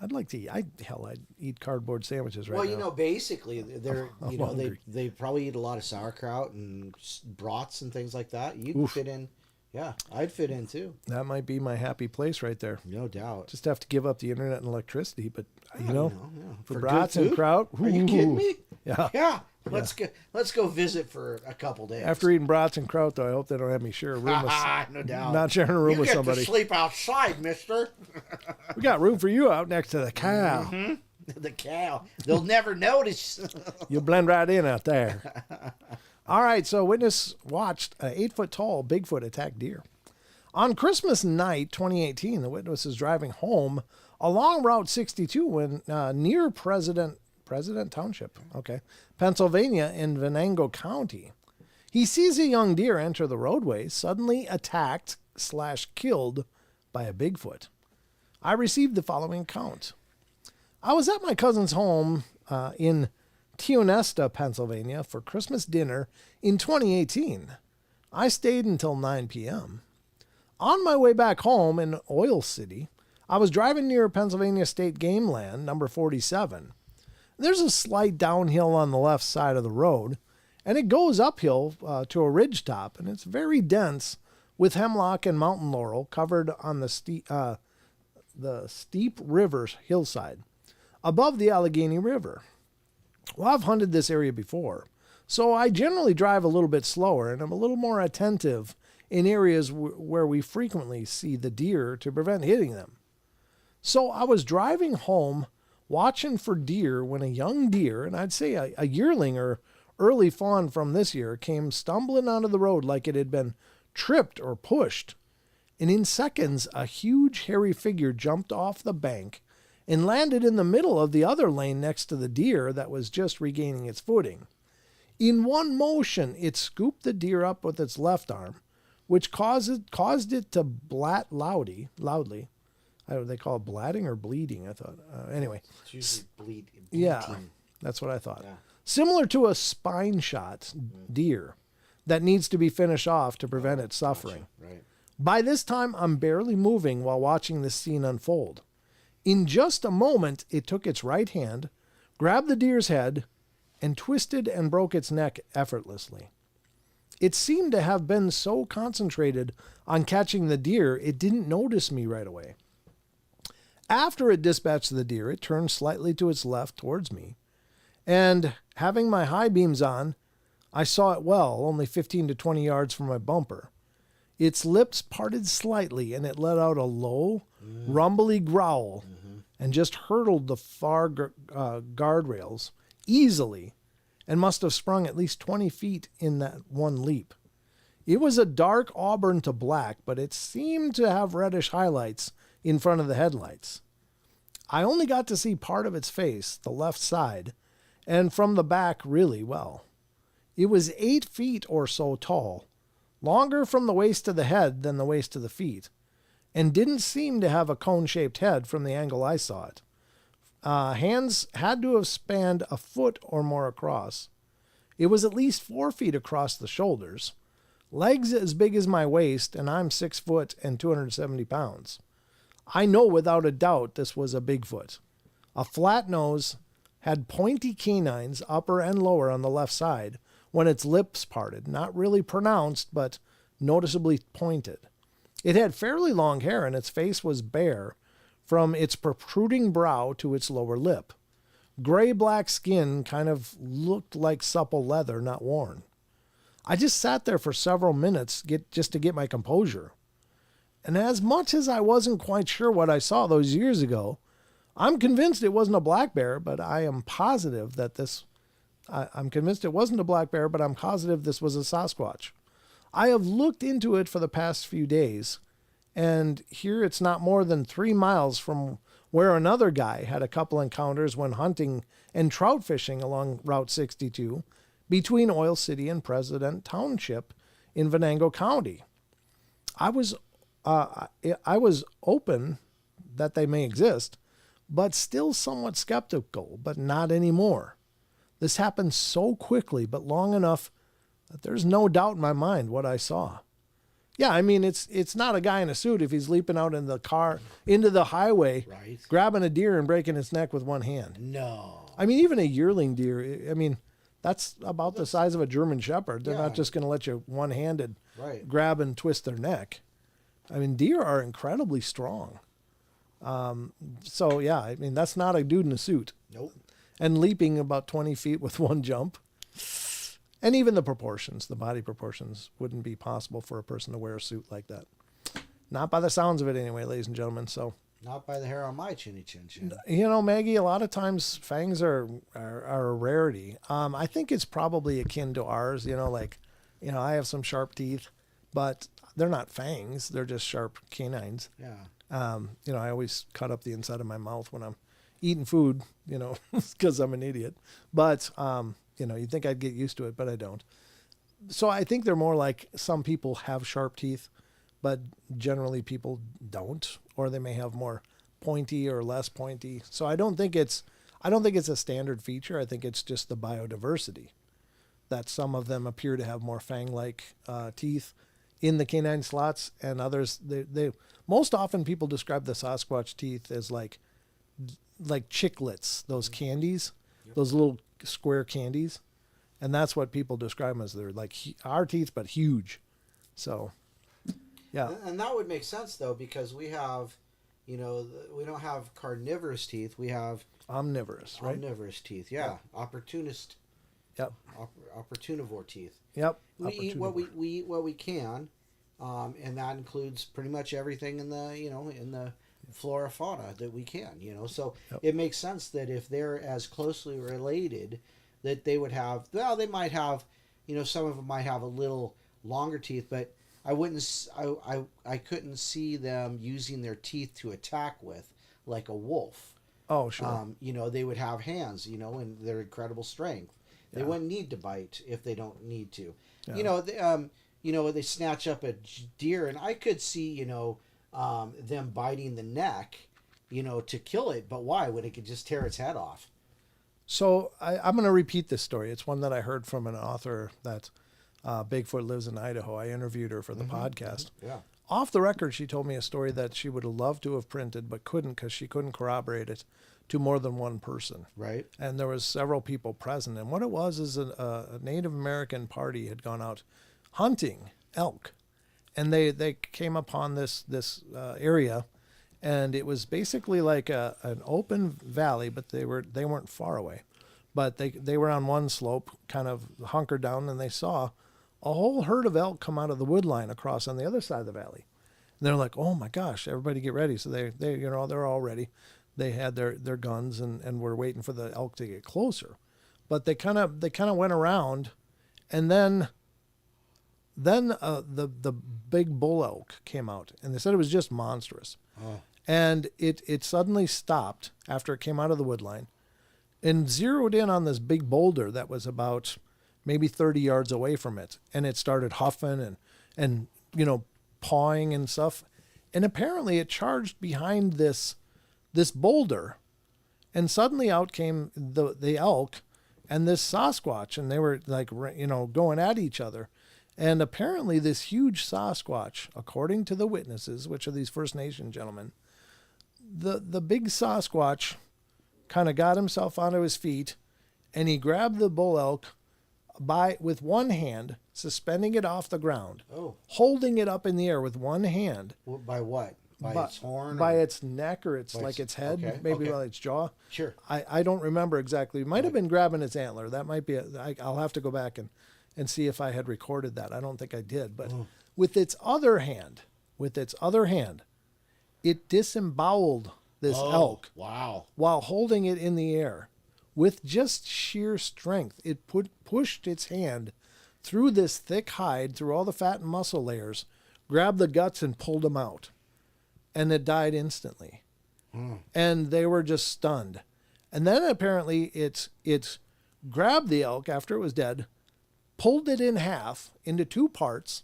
I'd like to eat. I'd eat cardboard sandwiches right now. Well, you know, basically, they're I'm you know hungry. they probably eat a lot of sauerkraut and brats and things like that. You'd fit in. Yeah, I'd fit in too. That might be my happy place right there. No doubt. Just have to give up the internet and electricity, but you Yeah, know, yeah. for good brats and food? kraut. Are you kidding ooh. me? Yeah. Yeah. Let's go visit for a couple days. After eating brats and kraut, though, I hope they don't have me share a room with no doubt. not sharing a room you with get somebody. to sleep outside, Mister. We got room for you out next to the cow. The cow. They'll never notice. You'll blend right in out there. All right, so witness watched an 8-foot tall Bigfoot attack deer. On Christmas night 2018, the witness is driving home along Route 62 when near President Township, Pennsylvania in Venango County. He sees a young deer enter the roadway, suddenly attacked / killed by a Bigfoot. I received the following account. I was at my cousin's home in Tionesta, Pennsylvania for Christmas dinner in 2018. I stayed until 9 p.m. On my way back home in Oil City, I was driving near Pennsylvania State Game Land, number 47. There's a slight downhill on the left side of the road, and it goes uphill to a ridge top, and it's very dense with hemlock and mountain laurel covered on the steep river hillside above the Allegheny River. Well, I've hunted this area before, so I generally drive a little bit slower, and I'm a little more attentive in areas where we frequently see the deer to prevent hitting them. So I was driving home watching for deer when a young deer, and I'd say a yearling or early fawn from this year, came stumbling onto the road like it had been tripped or pushed. And in seconds, a huge hairy figure jumped off the bank and landed in the middle of the other lane next to the deer that was just regaining its footing. In one motion, it scooped the deer up with its left arm, which caused it to blat loudly. They call it blatting or bleeding, I thought. Anyway. It's usually bleeding. Yeah, that's what I thought. Yeah. Similar to a spine shot deer that needs to be finished off to prevent its suffering. Right. By this time, I'm barely moving while watching this scene unfold. In just a moment, it took its right hand, grabbed the deer's head, and twisted and broke its neck effortlessly. It seemed to have been so concentrated on catching the deer, it didn't notice me right away. After it dispatched the deer, it turned slightly to its left towards me, and having my high beams on, I saw it well, only 15 to 20 yards from my bumper. Its lips parted slightly, and it let out a low, rumbly growl and just hurtled the far guardrails easily and must have sprung at least 20 feet in that one leap. It was a dark auburn to black, but it seemed to have reddish highlights in front of the headlights. I only got to see part of its face, the left side, and from the back really well. It was 8 feet or so tall, longer from the waist to the head than the waist to the feet, and didn't seem to have a cone-shaped head from the angle I saw it. Hands had to have spanned a foot or more across. It was at least 4 feet across the shoulders, legs as big as my waist, and I'm 6 foot and 270 pounds. I know without a doubt this was a Bigfoot. A flat nose, had pointy canines, upper and lower on the left side, when its lips parted, not really pronounced, but noticeably pointed. It had fairly long hair, and its face was bare from its protruding brow to its lower lip. Gray-black skin kind of looked like supple leather, not worn. I just sat there for several minutes just to get my composure. And as much as I wasn't quite sure what I saw those years ago, I'm convinced it wasn't a black bear, but I am positive that I'm convinced it wasn't a black bear, but I'm positive this was a Sasquatch. I have looked into it for the past few days, and here it's not more than 3 miles from where another guy had a couple encounters when hunting and trout fishing along Route 62 between Oil City and President Township in Venango County. I was open that they may exist, but still somewhat skeptical, but not anymore. This happened so quickly, but long enough that there's no doubt in my mind what I saw. Yeah, I mean, it's not a guy in a suit if he's leaping out in the car, into the highway, Right. grabbing a deer and breaking its neck with one hand. No. I mean, even a yearling deer, I mean, that's about the size of a German Shepherd. They're Yeah. not just going to let you one-handed Right. grab and twist their neck. I mean, deer are incredibly strong. So, yeah, I mean, that's not a dude in a suit. Nope. And leaping about 20 feet with one jump. And even the proportions, the body proportions, wouldn't be possible for a person to wear a suit like that. Not by the sounds of it anyway, ladies and gentlemen. So, Not by the hair on my chinny chin chin. you know, Maggie, a lot of times fangs are a rarity. I think it's probably akin to ours, like, I have some sharp teeth, but they're not fangs. They're just sharp canines. Yeah. I always cut up the inside of my mouth when I'm eating food, because I'm an idiot. But, you'd think I'd get used to it, but I don't. So I think they're more like some people have sharp teeth, but generally people don't, or they may have more pointy or less pointy. So I don't think it's a standard feature. I think it's just the biodiversity that some of them appear to have more fang-like teeth in the canine slots, and others, they most often people describe the Sasquatch teeth as like chiclets, those candies, those little square candies, and that's what people describe them as. They're like our teeth, but huge. So, yeah. And that would make sense though, because we have, we don't have carnivorous teeth. We have Omnivorous, right? omnivorous teeth. Yeah, opportunist. Yep. Opportunivore teeth. Yep. We eat what we can, and that includes pretty much everything in the flora fauna that we can. So Yep. it makes sense that if they're as closely related, that they would have. Well, they might have, some of them might have a little longer teeth, but I wouldn't. I couldn't see them using their teeth to attack with like a wolf. Oh, sure. They would have hands, and their incredible strength. They Yeah. wouldn't need to bite if they don't need to. Yeah. They snatch up a deer, and I could see, them biting the neck, to kill it. But why? When it could just tear its head off. So I'm going to repeat this story. It's one that I heard from an author that Bigfoot lives in Idaho. I interviewed her for the podcast. Yeah. Off the record, she told me a story that she would have loved to have printed, but couldn't because she couldn't corroborate it to more than one person. Right. And there was several people present. And what it was is a Native American party had gone out hunting elk, and they came upon this area, and it was basically like an open valley, but they weren't far away, but they were on one slope, kind of hunkered down, and they saw a whole herd of elk come out of the wood line across on the other side of the valley. And they're like, oh my gosh, everybody get ready. So they're all ready. They had their guns and were waiting for the elk to get closer. But they kind of went around, and then the big bull elk came out, and they said it was just monstrous. Oh. And it suddenly stopped after it came out of the wood line and zeroed in on this big boulder that was about maybe 30 yards away from it. And it started huffing and pawing and stuff. And apparently it charged behind this boulder, and suddenly out came the elk and this Sasquatch, and they were like, going at each other. And apparently this huge Sasquatch, according to the witnesses, which are these First Nation gentlemen, the big Sasquatch kind of got himself onto his feet, and he grabbed the bull elk with one hand, suspending it off the ground, holding it up in the air with one hand. By what? By its horn? By its neck, or its head, okay, maybe by its jaw. Sure. I don't remember exactly. It might have been grabbing its antler. That might be. I'll have to go back and see if I had recorded that. I don't think I did. But with its other hand, it disemboweled this elk. Wow. While holding it in the air. With just sheer strength, it pushed its hand through this thick hide, through all the fat and muscle layers, grabbed the guts and pulled them out. And it died instantly. And they were just stunned. And then apparently it grabbed the elk after it was dead, pulled it in half into two parts,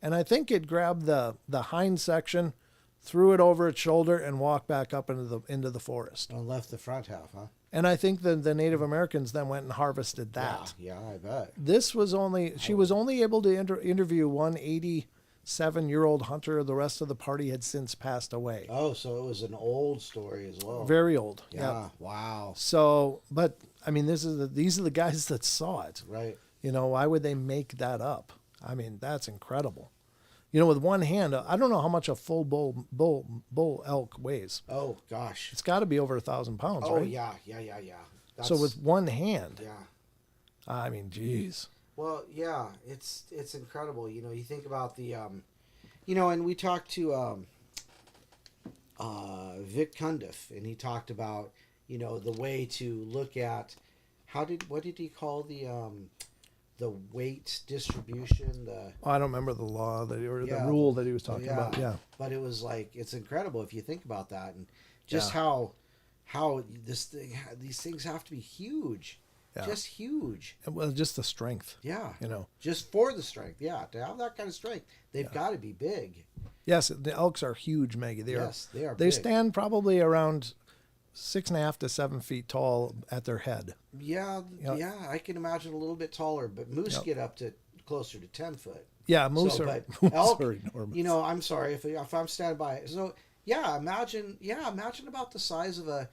and I think it grabbed the hind section, threw it over its shoulder, and walked back up into the forest. And left the front half, huh? And I think the Native Americans then went and harvested that. Yeah, I bet. She was only able to interview one 87-year-old hunter. The rest of the party had since passed away. Oh, so it was an old story as well. Very old. Yeah. Wow. So, but I mean, these are the guys that saw it. Right. Why would they make that up? I mean, that's incredible. With one hand, I don't know how much a full bull elk weighs. Oh gosh. It's got to be over 1,000 pounds, right? Oh yeah. So with one hand. Yeah. I mean, geez. Well, yeah, it's incredible. You think about the, and we talked to Vic Cundiff, and he talked about, the way to look at what did he call the weight distribution? I don't remember the law the rule that he was talking about. Yeah. But it was like, it's incredible if you think about that, and just how these things have to be huge. Yeah. Just huge. Well, just the strength. Yeah. Just for the strength. Yeah. To have that kind of strength, they've got to be big. Yes, the elks are huge, Maggie. They are They big. stand probably around 6.5 to 7 feet tall at their head. Yeah. Yeah. I can imagine a little bit taller, but moose get up to closer to 10 foot. Yeah. Moose are elk, enormous. I'm sorry if I'm standing by. So imagine about the size of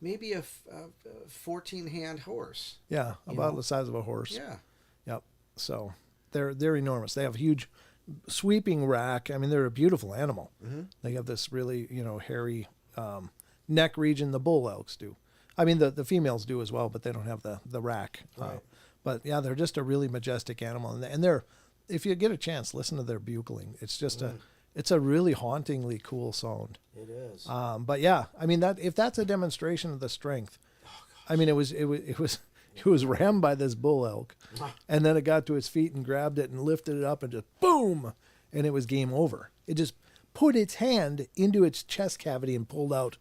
maybe a 14-hand horse. Yeah, about the size of a horse. Yeah. Yep. So they're enormous. They have huge sweeping rack. I mean, they're a beautiful animal. Mm-hmm. They have this really, hairy neck region. The bull elks do. I mean, the females do as well, but they don't have the rack. Right. But yeah, they're just a really majestic animal. And they're, if you get a chance, listen to their bugling. It's just it's a really hauntingly cool sound. It is. But yeah, I mean, if that's a demonstration of the strength, I mean, it was rammed by this bull elk, and then it got to its feet and grabbed it and lifted it up and just boom, and it was game over. It just put its hand into its chest cavity and pulled out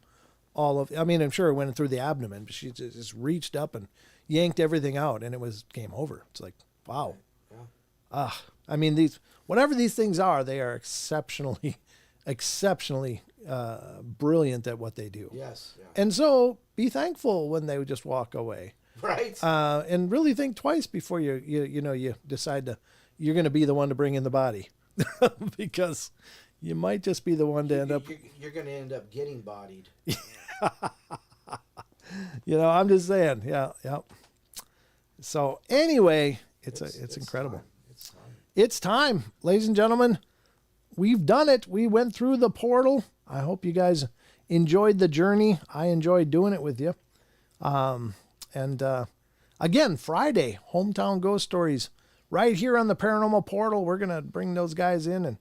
I mean, I'm sure it went through the abdomen, but she just reached up and yanked everything out, and it was game over. It's like, wow. Yeah. I mean, whatever these things are, they are exceptionally brilliant at what they do. Yes. Yeah. And so be thankful when they just walk away. Right. And really think twice before you decide you're going to be the one to bring in the body, because you might just be the one to end up. You're going to end up getting bodied. I'm just saying. Yeah. So anyway, it's incredible. Time. It's time, ladies and gentlemen. We've done it. We went through the portal. I hope you guys enjoyed the journey. I enjoyed doing it with you. And again, Friday, Hometown Ghost Stories right here on the Paranormal Portal. We're going to bring those guys in, and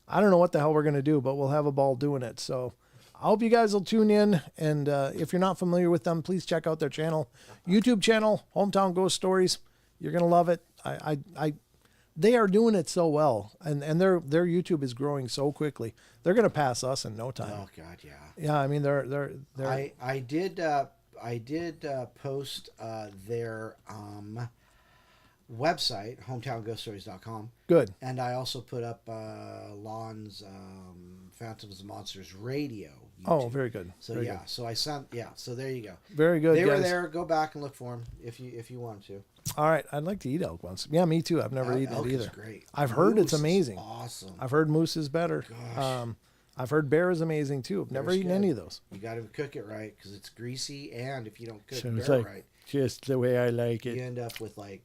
I don't know what the hell we're going to do, but we'll have a ball doing it. So I hope you guys will tune in. And if you're not familiar with them, please check out their channel, YouTube channel, Hometown Ghost Stories. You're going to love it. They are doing it so well, and their YouTube is growing so quickly. They're going to pass us in no time. Oh God, yeah. Yeah, I mean they're I did post their website, hometownghoststories.com. good. And I also put up Lon's Phantoms and Monsters Radio. Oh, YouTube. very good. So very yeah, good. so I sent so there you go. Very good. They were guys. there. Go back and look for them if you want to. All right, I'd like to eat elk once. Yeah, me too. I've never eaten Elk it is either. great. I've heard Moose it's is amazing. awesome. I've heard moose is better. Gosh. I've heard bear is amazing too. I've never Bear's eaten good. any of those. You got to cook it right because it's greasy, and if you don't cook So it's bear like right, just the way I like you it. end up with like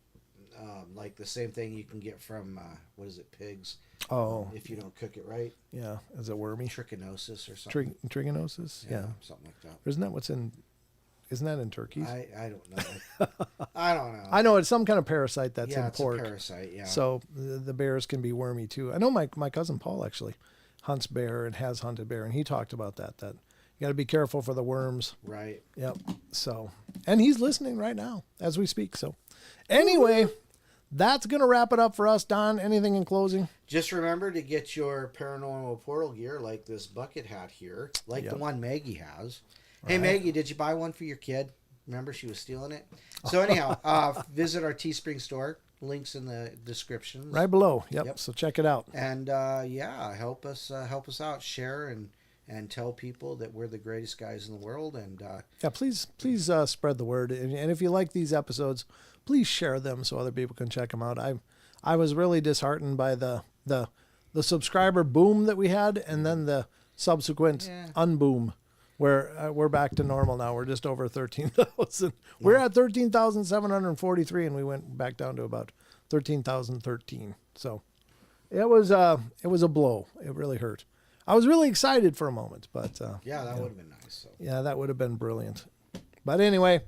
the same thing you can get from what is it, pigs? Oh, If you don't cook it right, yeah. Is it wormy? trichinosis or something. Trichinosis? Yeah. something like that. Isn't that what's in? Isn't that in turkeys? I don't know. I don't know. I know it's some kind of parasite that's yeah, in it's pork. a parasite. Yeah. So the bears can be wormy too. I know my cousin Paul actually hunts bear and has hunted bear, and he talked about that you got to be careful for the worms. right. Yep. So, and he's listening right now as we speak. So, anyway, that's gonna wrap it up for us. Don, anything in closing? Just remember to get your paranormal portal gear, like this bucket hat here, like the one Maggie has. Hey, Maggie, did you buy one for your kid? Remember, she was stealing it. So anyhow, visit our Teespring store. Links in the description. Right below. Yep. Yep. So check it out. And help us out. Share and tell people that we're the greatest guys in the world. And Yeah, please spread the word. And if you like these episodes, please share them so other people can check them out. I was really disheartened by the subscriber boom that we had, and then the subsequent unboom, where we're back to normal now. We're just over 13,000. We're at 13,743, and we went back down to about 13,013. So it was a blow. It really hurt. I was really excited for a moment, but that would have been nice. So. yeah, that would have been brilliant. But anyway,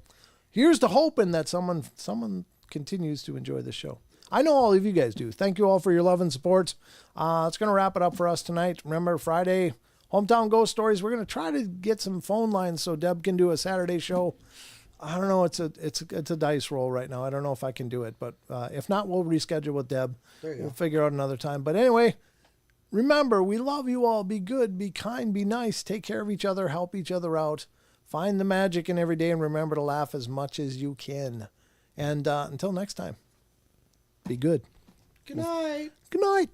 here's to hoping that someone continues to enjoy the show. I know all of you guys do. Thank you all for your love and support. It's going to wrap it up for us tonight. Remember, Friday, Hometown Ghost Stories. We're going to try to get some phone lines so Deb can do a Saturday show. I don't know. It's a dice roll right now. I don't know if I can do it, but if not, we'll reschedule with Deb. There you go. We'll figure out another time. But anyway, remember, we love you all. Be good, be kind, be nice. Take care of each other. Help each other out. Find the magic in every day, and remember to laugh as much as you can. And until next time, be good. Good night. Good night.